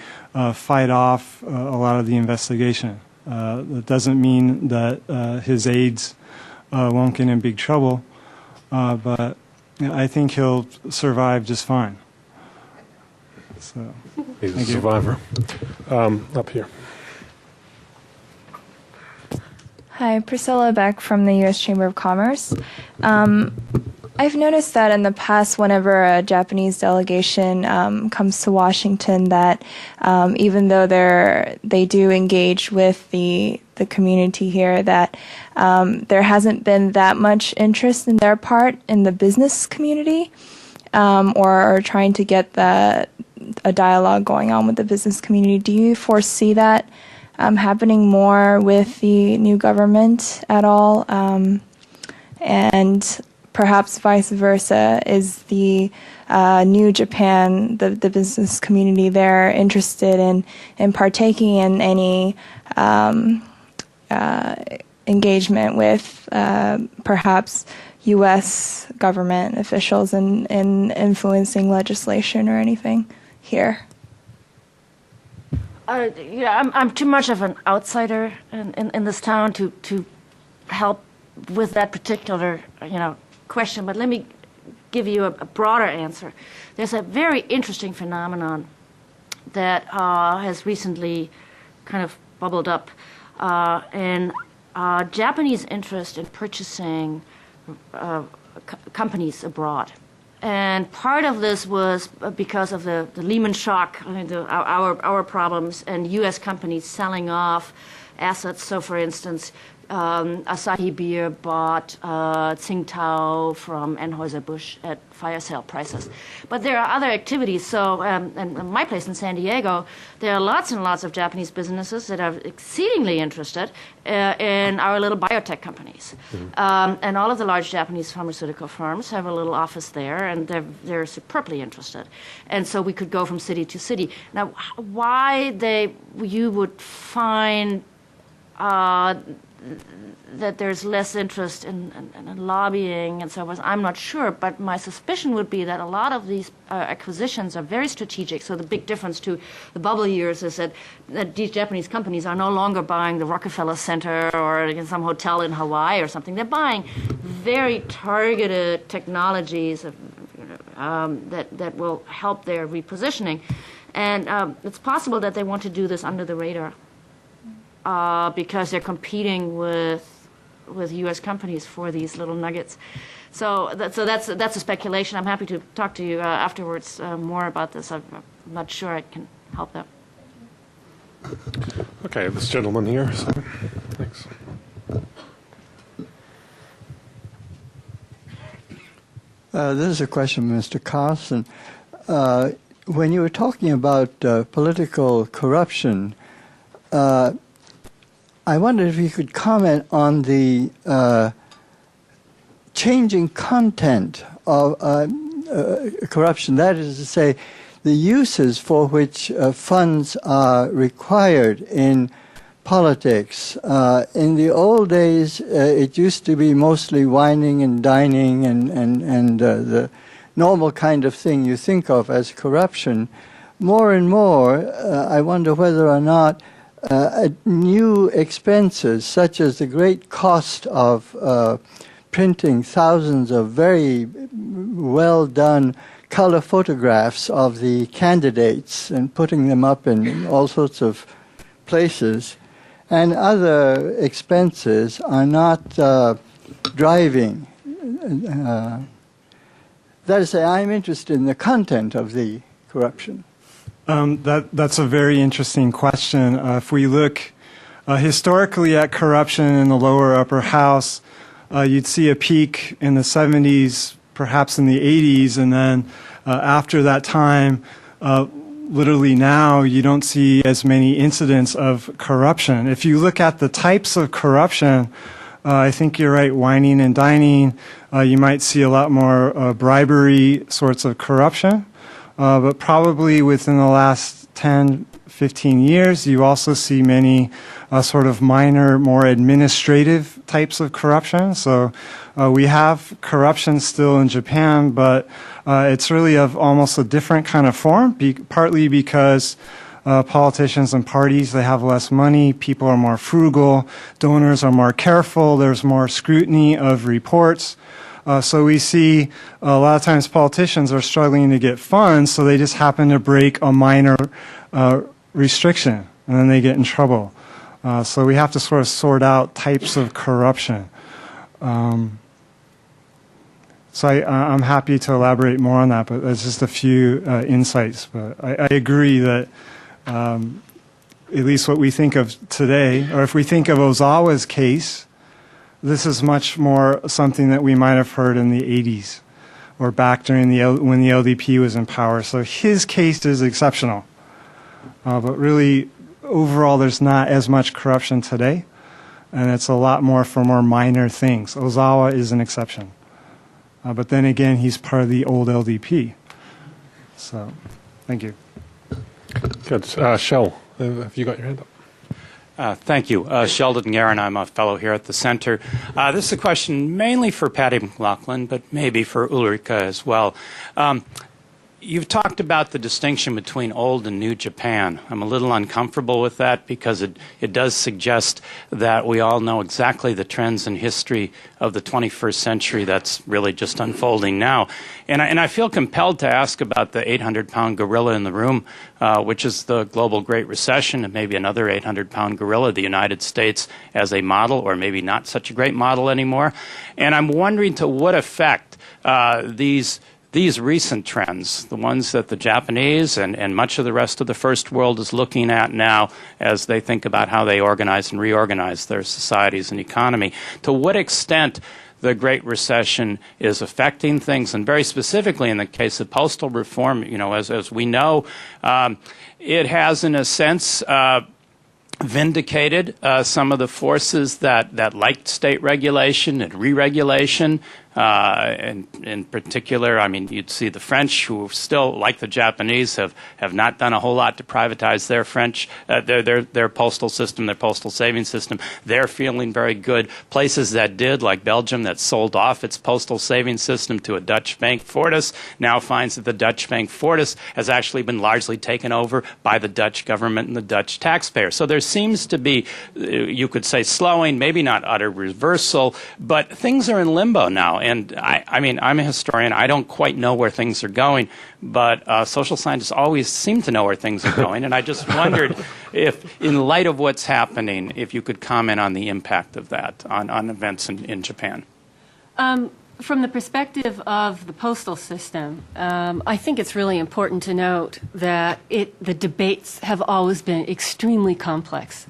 fight off a lot of the investigation. That doesn't mean that his aides won't get in big trouble, but I think he'll survive just fine. So, He's a survivor. Up here. Hi, Priscilla Beck from the U.S. Chamber of Commerce. I've noticed that in the past, whenever a Japanese delegation comes to Washington, that even though they do engage with the community here, that there hasn't been that much interest in their part in the business community, or trying to get a dialogue going on with the business community. Do you foresee that happening more with the new government at all? And perhaps vice versa, is the new Japan, the business community there, interested in partaking in any engagement with perhaps U.S. government officials in influencing legislation or anything here? I'm too much of an outsider in this town to help with that particular question. But let me give you a broader answer. There's a very interesting phenomenon that has recently kind of bubbled up, and Japanese interest in purchasing companies abroad. And part of this was because of the Lehman shock, our problems, and U.S. companies selling off assets. So, for instance, Asahi Beer bought Tsingtao from Anheuser-Busch at fire sale prices. But there are other activities. So, in my place in San Diego, there are lots and lots of Japanese businesses that are exceedingly interested in our little biotech companies. Mm-hmm. And all of the large Japanese pharmaceutical firms have a little office there, and they're superbly interested. And so we could go from city to city. Now, why you would find that there's less interest in lobbying and so on, I'm not sure, but my suspicion would be that a lot of these acquisitions are very strategic. So the big difference to the bubble years is that these Japanese companies are no longer buying the Rockefeller Center or some hotel in Hawaii or something. They're buying very targeted technologies that will help their repositioning. And it's possible that they want to do this under the radar. Because they're competing with U.S. companies for these little nuggets. So that's a speculation. I'm happy to talk to you afterwards more about this. I'm not sure I can help that. Okay, this gentleman here. So, thanks. This is a question, Mr. Carlson. When you were talking about political corruption, I wondered if you could comment on the changing content of corruption. That is to say, the uses for which funds are required in politics. In the old days, it used to be mostly wining and dining and the normal kind of thing you think of as corruption. More and more, I wonder whether or not new expenses, such as the great cost of printing thousands of very well-done color photographs of the candidates and putting them up in all sorts of places, and other expenses are not driving. That is to say, I'm interested in the content of the corruption. That's a very interesting question. If we look Historically, at corruption in the lower upper house, you'd see a peak in the 70s, perhaps in the 80s, and then after that time, literally now, you don't see as many incidents of corruption. If you look at the types of corruption, I think you're right, whining and dining, you might see a lot more bribery sorts of corruption. But probably within the last 10, 15 years, you also see many sort of minor, more administrative types of corruption. So we have corruption still in Japan, but it's really of almost a different kind of form, partly because politicians and parties, they have less money, people are more frugal, donors are more careful, there's more scrutiny of reports. So we see a lot of times politicians are struggling to get funds, so they just happen to break a minor restriction, and then they get in trouble. So we have to sort of sort out types of corruption. So I'm happy to elaborate more on that, but that's just a few insights. But I agree that at least what we think of today, or if we think of Ozawa's case, this is much more something that we might have heard in the 80s or back during when the LDP was in power. So his case is exceptional. But really, overall, there's not as much corruption today, and it's a lot more for more minor things. Ozawa is an exception. But then again, he's part of the old LDP. So, thank you. Good. Shell, have you got your hand up? Thank you. Sheldon Guerin, I'm a fellow here at the Center. This is a question mainly for Patty Maclachlan, but maybe for Ulrike as well. You've talked about the distinction between old and new Japan. I'm a little uncomfortable with that because it does suggest that we all know exactly the trends and history of the 21st century that's really just unfolding now. And I feel compelled to ask about the 800-pound gorilla in the room, which is the global Great Recession, and maybe another 800-pound gorilla, the United States, as a model, or maybe not such a great model anymore. And I'm wondering to what effect these recent trends, the ones that the Japanese and much of the rest of the first world is looking at now as they think about how they organize and reorganize their societies and economy, to what extent the Great Recession is affecting things, and very specifically in the case of postal reform, as we know, it has in a sense vindicated some of the forces that liked state regulation and re-regulation. And in particular, I mean, you'd see the French, who still, like the Japanese, have not done a whole lot to privatize their postal system, their postal savings system. They're feeling very good. Places that did, like Belgium, that sold off its postal savings system to a Dutch bank, Fortis, now finds that the Dutch bank Fortis has actually been largely taken over by the Dutch government and the Dutch taxpayer. So there seems to be, you could say, slowing, maybe not utter reversal, but things are in limbo now. And I mean, I'm a historian. I don't quite know where things are going, but social scientists always seem to know where things are going. And I just wondered if, in light of what's happening, if you could comment on the impact of that on events in Japan. From the perspective of the postal system, I think it's really important to note that the debates have always been extremely complex.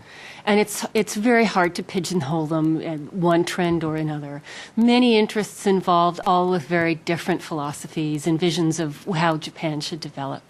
And it's very hard to pigeonhole them in one trend or another. Many interests involved, all with very different philosophies and visions of how Japan should develop.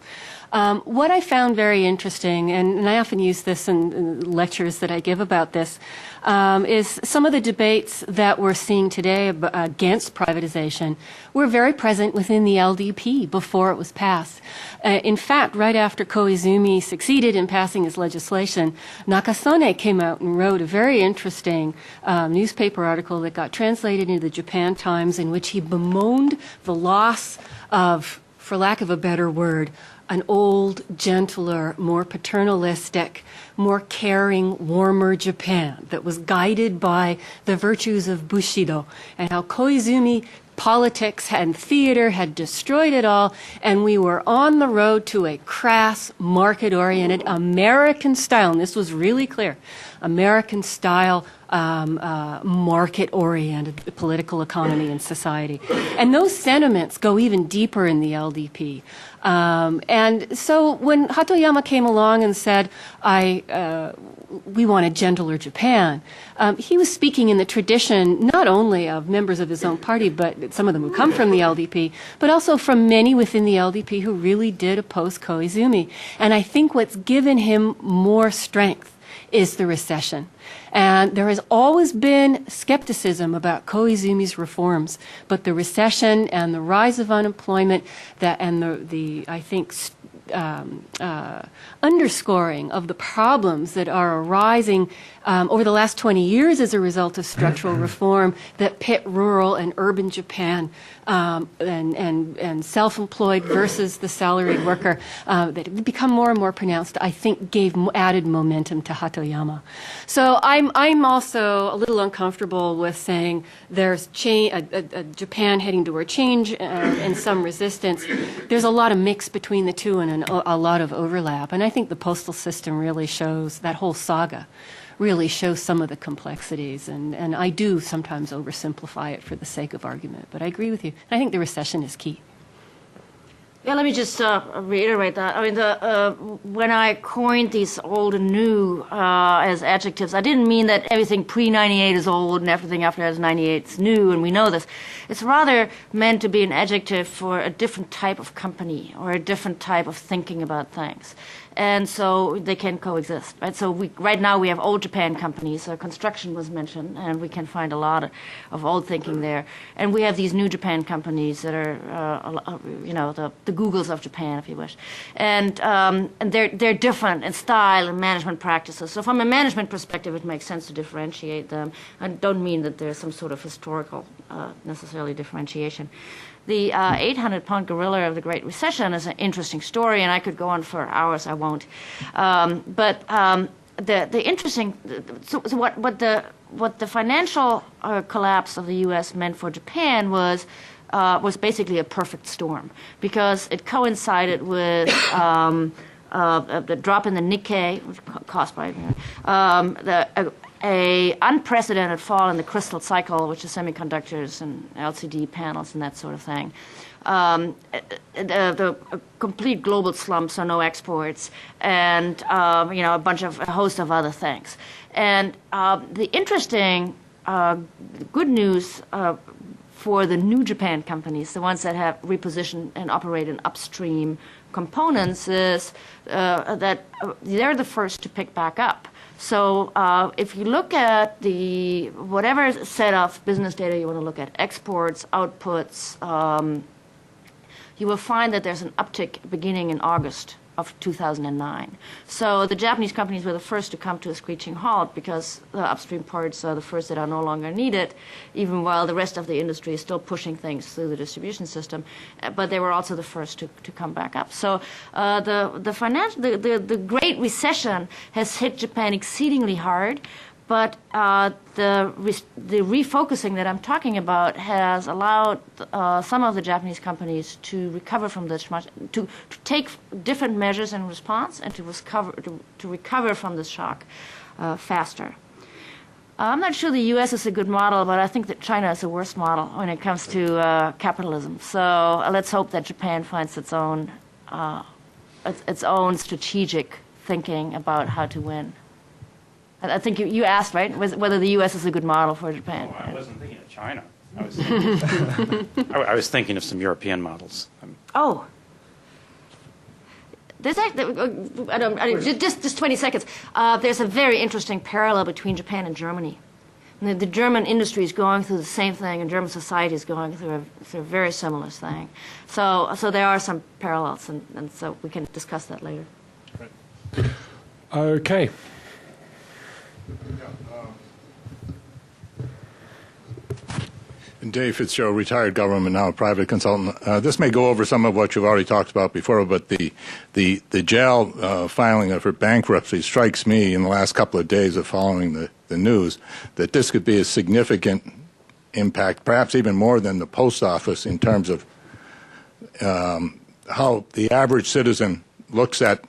What I found very interesting, and I often use this in lectures that I give about this, is some of the debates that we're seeing today against privatization were very present within the LDP before it was passed. In fact, right after Koizumi succeeded in passing his legislation, Nakasone came out and wrote a very interesting newspaper article that got translated into the Japan Times, in which he bemoaned the loss of, for lack of a better word, an old, gentler, more paternalistic, more caring, warmer Japan that was guided by the virtues of Bushido, and how Koizumi politics and theater had destroyed it all, and we were on the road to a crass, market-oriented, American style, and this was really clear, American style market-oriented political economy and society. And those sentiments go even deeper in the LDP. And so when Hatoyama came along and said, we want a gentler Japan, he was speaking in the tradition not only of members of his own party, but some of them who come from the LDP, but also from many within the LDP who really did oppose Koizumi. And I think what's given him more strength is the recession. And there has always been skepticism about Koizumi's reforms, but the recession and the rise of unemployment and the I think, underscoring of the problems that are arising over the last 20 years as a result of structural reform that pit rural and urban Japan and self-employed versus the salaried worker that have become more and more pronounced, I think gave added momentum to Hatoyama. So I'm also a little uncomfortable with saying there's Japan heading toward change and some resistance. There's a lot of mix between the two and a lot of overlap. And I think the postal system really shows, that whole saga really shows some of the complexities. And I do sometimes oversimplify it for the sake of argument. But I agree with you. I think the recession is key. Yeah, let me just reiterate that. I mean, when I coined these old and new as adjectives, I didn't mean that everything pre-98 is old and everything after that is 98 is new, and we know this. It's rather meant to be an adjective for a different type of company or a different type of thinking about things. And so they can coexist, right? So right now we have old Japan companies. Construction was mentioned, and we can find a lot of old thinking there. And we have these new Japan companies that are, the Googles of Japan, if you wish. And they're different in style and management practices. So from a management perspective, it makes sense to differentiate them. I don't mean that there's some sort of historical necessarily differentiation. The 800-pound gorilla of the Great Recession is an interesting story, and I could go on for hours. I won't. But the interesting, so what the financial collapse of the U.S. meant for Japan was basically a perfect storm, because it coincided with the drop in the Nikkei, caused by a unprecedented fall in the crystal cycle, which is semiconductors and LCD panels and that sort of thing. The complete global slump, so no exports, and a host of other things. And the interesting good news for the new Japan companies, the ones that have repositioned and operate in upstream components, is that they're the first to pick back up. So if you look at whatever set of business data you want to look at, exports, outputs, you will find that there's an uptick beginning in August of 2009. So the Japanese companies were the first to come to a screeching halt, because the upstream parts are the first that are no longer needed, even while the rest of the industry is still pushing things through the distribution system. But they were also the first to come back up. So the Great Recession has hit Japan exceedingly hard. But the refocusing that I'm talking about has allowed some of the Japanese companies to recover from this, to take different measures in response, and to recover from this shock faster. I'm not sure the U.S. is a good model, but I think that China is the worst model when it comes to capitalism. So let's hope that Japan finds its own strategic thinking about how to win. I think you asked, right, whether the U.S. is a good model for Japan. Oh, I wasn't thinking of China. I was thinking of some European models. Oh. There's just 20 seconds. There's a very interesting parallel between Japan and Germany. And the German industry is going through the same thing, and German society is going through a very similar thing. So there are some parallels, and so we can discuss that later. Right. Okay. Dave Fitzgerald, retired government, now a private consultant. This may go over some of what you've already talked about before, but the JAL filing of her bankruptcy strikes me in the last couple of days of following the news that this could be a significant impact, perhaps even more than the post office, in terms of how the average citizen looks at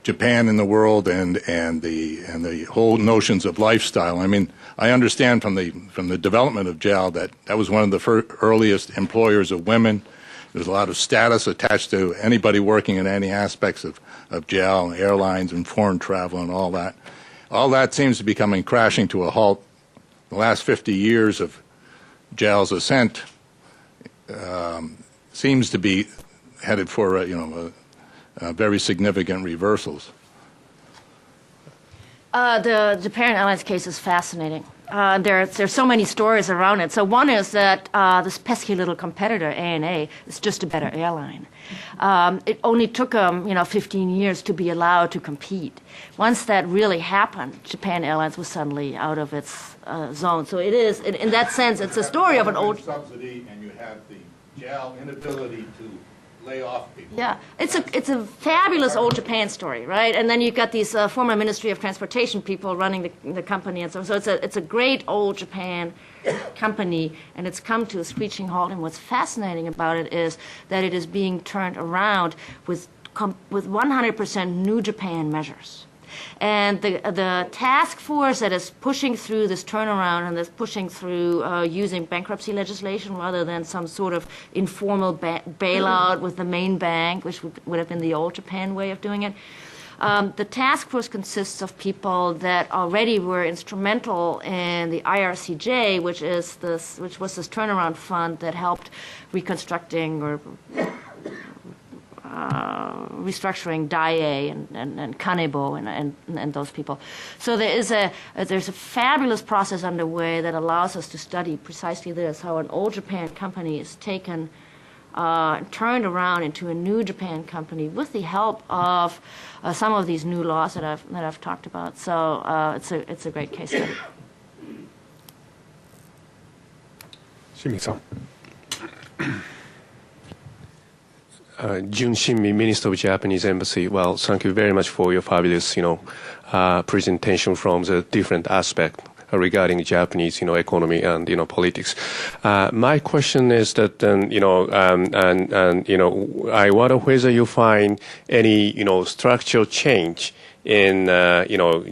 Japan in the world and the whole notions of lifestyle. I mean, I understand from the development of JAL that was one of the earliest employers of women. There's a lot of status attached to anybody working in any aspects of JAL, and airlines and foreign travel and all that. All that seems to be coming crashing to a halt. The last 50 years of JAL's ascent seems to be headed for very significant reversals. The Japan Airlines case is fascinating. There's so many stories around it. So one is that this pesky little competitor, ANA, is just a better airline. It only took them, 15 years to be allowed to compete. Once that really happened, Japan Airlines was suddenly out of its zone. So it is, in that sense, it's a story of an old subsidy, and you have the JAL inability to lay off people. Yeah, it's a fabulous old Japan story, right? And then you've got these former Ministry of Transportation people running the company, and so it's a great old Japan company, and it's come to a screeching halt. And what's fascinating about it is that it is being turned around with 100% new Japan measures. And the task force that is pushing through this turnaround and that's pushing through using bankruptcy legislation rather than some sort of informal bailout with the main bank, which would have been the old Japan way of doing it. The task force consists of people that already were instrumental in the IRCJ, which was this turnaround fund that helped reconstructing or restructuring Daiei and Kanebo and those people. So there's a fabulous process underway that allows us to study precisely this, how an old Japan company is taken, turned around into a new Japan company with the help of some of these new laws that I've talked about. So it's a great case study. Shimi-san. Jun Shinmi, Minister of Japanese Embassy. Well, thank you very much for your fabulous, presentation from the different aspect regarding Japanese, economy and, politics. My question is that, I wonder whether you find any, structural change in,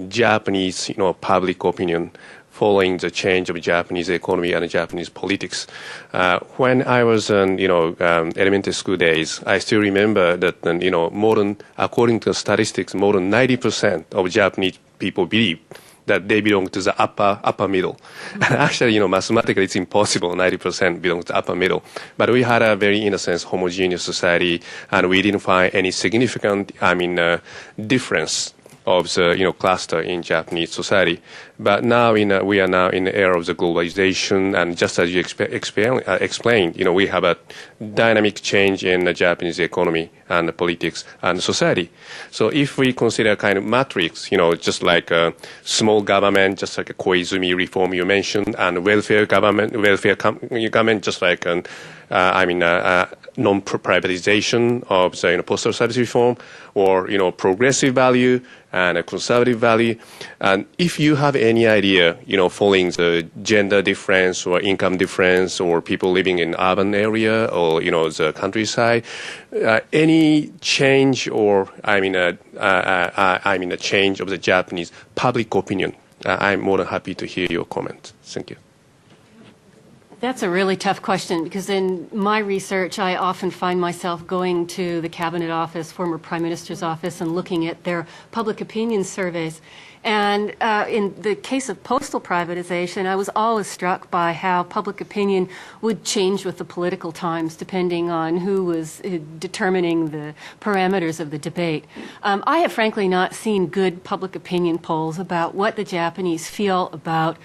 Japanese, public opinion following the change of Japanese economy and Japanese politics. When I was in, elementary school days, I still remember that, according to statistics, more than 90% of Japanese people believe that they belong to the upper middle. And actually, mathematically, it's impossible. 90% belong to the upper middle. But we had a very, in a sense, homogeneous society, and we didn't find any significant, difference of the cluster in Japanese society. But now we are now in the era of the globalization, and just as you explained, we have a dynamic change in the Japanese economy and the politics and society. So if we consider a kind of matrix, just like a small government, just like a Koizumi reform you mentioned, and welfare government, just like non-privatization of the postal service reform, or progressive value and a conservative value. And if you have any idea, following the gender difference or income difference, or people living in urban area or the countryside, any change or a change of the Japanese public opinion, I'm more than happy to hear your comment. Thank you. That's a really tough question, because in my research, I often find myself going to the Cabinet Office, former Prime Minister's office, and looking at their public opinion surveys. And in the case of postal privatization, I was always struck by how public opinion would change with the political times, depending on who was determining the parameters of the debate. I have frankly not seen good public opinion polls about what the Japanese feel about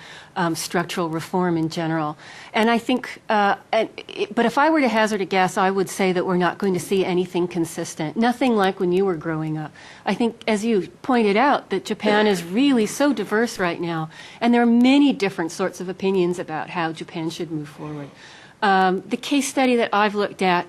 structural reform in general. And I think, but if I were to hazard a guess, I would say that we're not going to see anything consistent, nothing like when you were growing up. I think, as you pointed out, that Japan is really so diverse right now, and there are many different sorts of opinions about how Japan should move forward. The case study that I've looked at,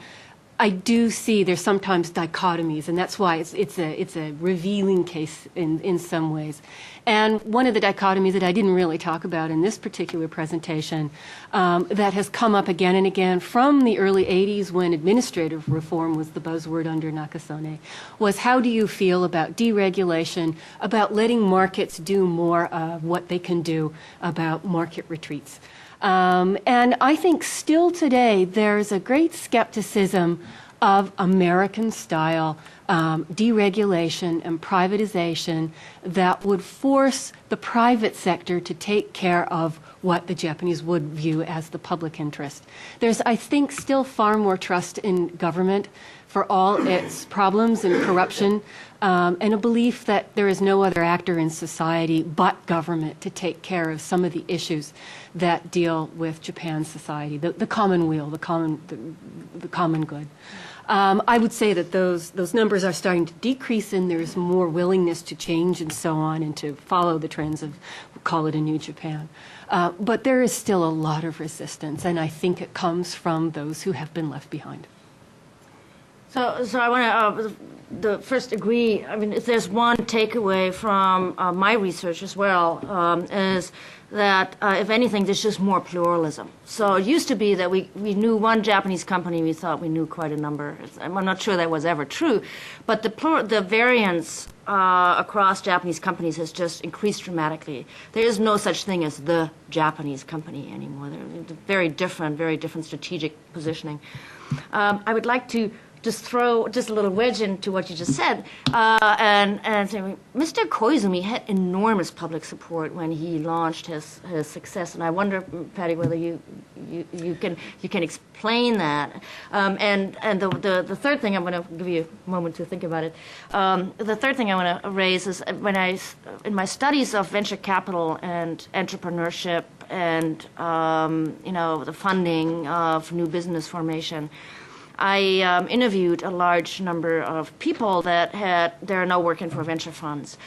I do see there's sometimes dichotomies, and that's why it's a revealing case in some ways. And one of the dichotomies that I didn't really talk about in this particular presentation that has come up again and again from the early 80s when administrative reform was the buzzword under Nakasone was how do you feel about deregulation, about letting markets do more of what they can do about market retreats. And I think still today there's a great skepticism of American-style deregulation and privatization that would force the private sector to take care of what the Japanese would view as the public interest. There's, I think, still far more trust in government for all its problems and corruption, and a belief that there is no other actor in society but government to take care of some of the issues that deal with Japan's society, the common weal, the common good. I would say that those numbers are starting to decrease, and there's more willingness to change and so on, and to follow the trends of, we'll call it a new Japan. But there is still a lot of resistance, and I think it comes from those who have been left behind. So I want to first agree. I mean, if there's one takeaway from my research as well, is that if anything, there's just more pluralism. So it used to be that we knew one Japanese company, we thought we knew quite a number. I'm not sure that was ever true, but the variance across Japanese companies has just increased dramatically. There is no such thing as the Japanese company anymore. They're very different strategic positioning. I would like to just throw just a little wedge into what you just said, and say, Mr. Koizumi had enormous public support when he launched his success, and I wonder, Patty, whether you can explain that. And the third thing, I'm going to give you a moment to think about it. The third thing I want to raise is in my studies of venture capital and entrepreneurship and the funding of new business formation, I interviewed a large number of people they're now working for venture funds.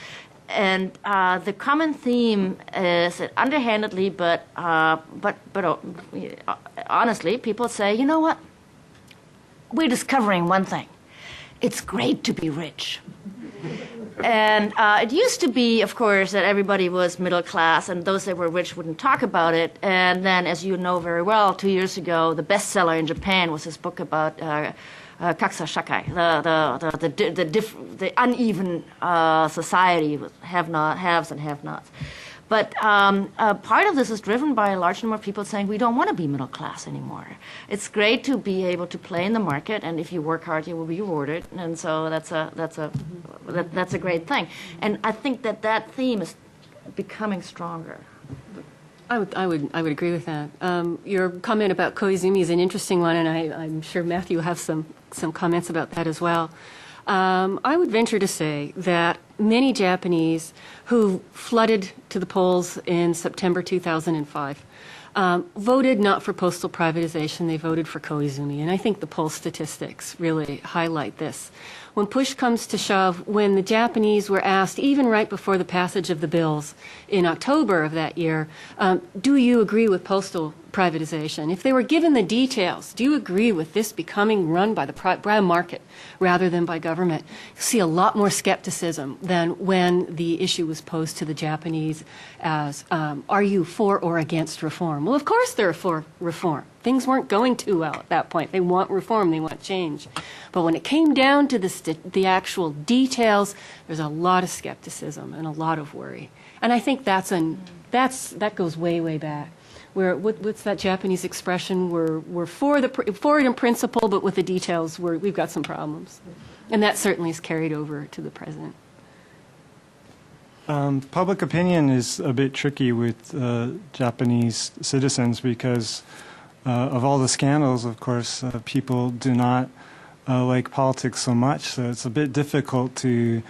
And the common theme is that underhandedly, but honestly, people say, you know what? We're discovering one thing. It's great to be rich. And it used to be, of course, that everybody was middle class, and those that were rich wouldn't talk about it. And then, as you know very well, 2 years ago, the bestseller in Japan was this book about kaksa shakai, the uneven society with haves and have-nots. But part of this is driven by a large number of people saying we don't want to be middle class anymore. It's great to be able to play in the market, and if you work hard, you will be rewarded. And so that's a great thing. And I think that theme is becoming stronger. I would agree with that. Your comment about Koizumi is an interesting one, and I'm sure Matthew will have some comments about that as well. I would venture to say that many Japanese who flooded to the polls in September 2005 voted not for postal privatization, they voted for Koizumi. And I think the poll statistics really highlight this. When push comes to shove, when the Japanese were asked, even right before the passage of the bills in October of that year, do you agree with postal privatization? If they were given the details, do you agree with this becoming run by the market rather than by government? You see a lot more skepticism than when the issue was posed to the Japanese as, are you for or against reform? Well, of course they're for reform. Things weren't going too well at that point. They want reform, they want change. But when it came down to the actual details, there's a lot of skepticism and a lot of worry. And I think that goes way, way back. What's that Japanese expression? We're for it in principle, but with the details, we've got some problems. And that certainly is carried over to the present. Public opinion is a bit tricky with Japanese citizens because of all the scandals, of course, people do not like politics so much, so it's a bit difficult to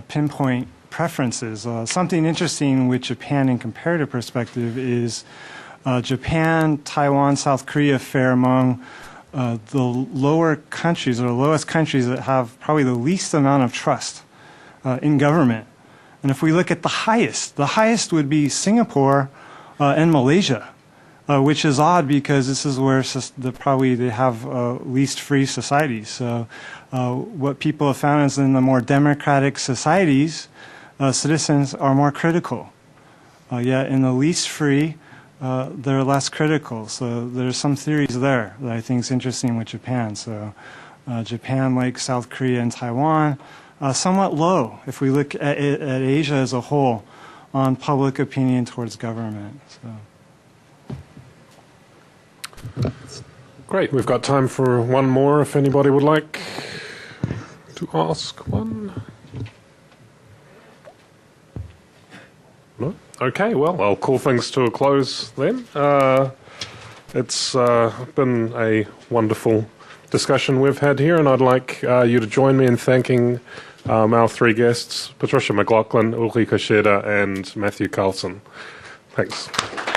pinpoint preferences. Something interesting with Japan in comparative perspective is Japan, Taiwan, South Korea fare among the lower countries or the lowest countries that have probably the least amount of trust in government. And if we look at the highest would be Singapore and Malaysia. which is odd because this is where probably they have least free societies. So what people have found is in the more democratic societies, citizens are more critical. Yet in the least free, they're less critical. So there's some theories there that I think is interesting with Japan. So Japan, like South Korea and Taiwan, somewhat low if we look at Asia as a whole on public opinion towards government. So. Great. We've got time for one more if anybody would like to ask one. No? Okay, well, I'll call things to a close then. It's been a wonderful discussion we've had here, and I'd like you to join me in thanking our three guests, Patricia Maclachlan, Ulrike Schaede, and Matthew Carlson. Thanks.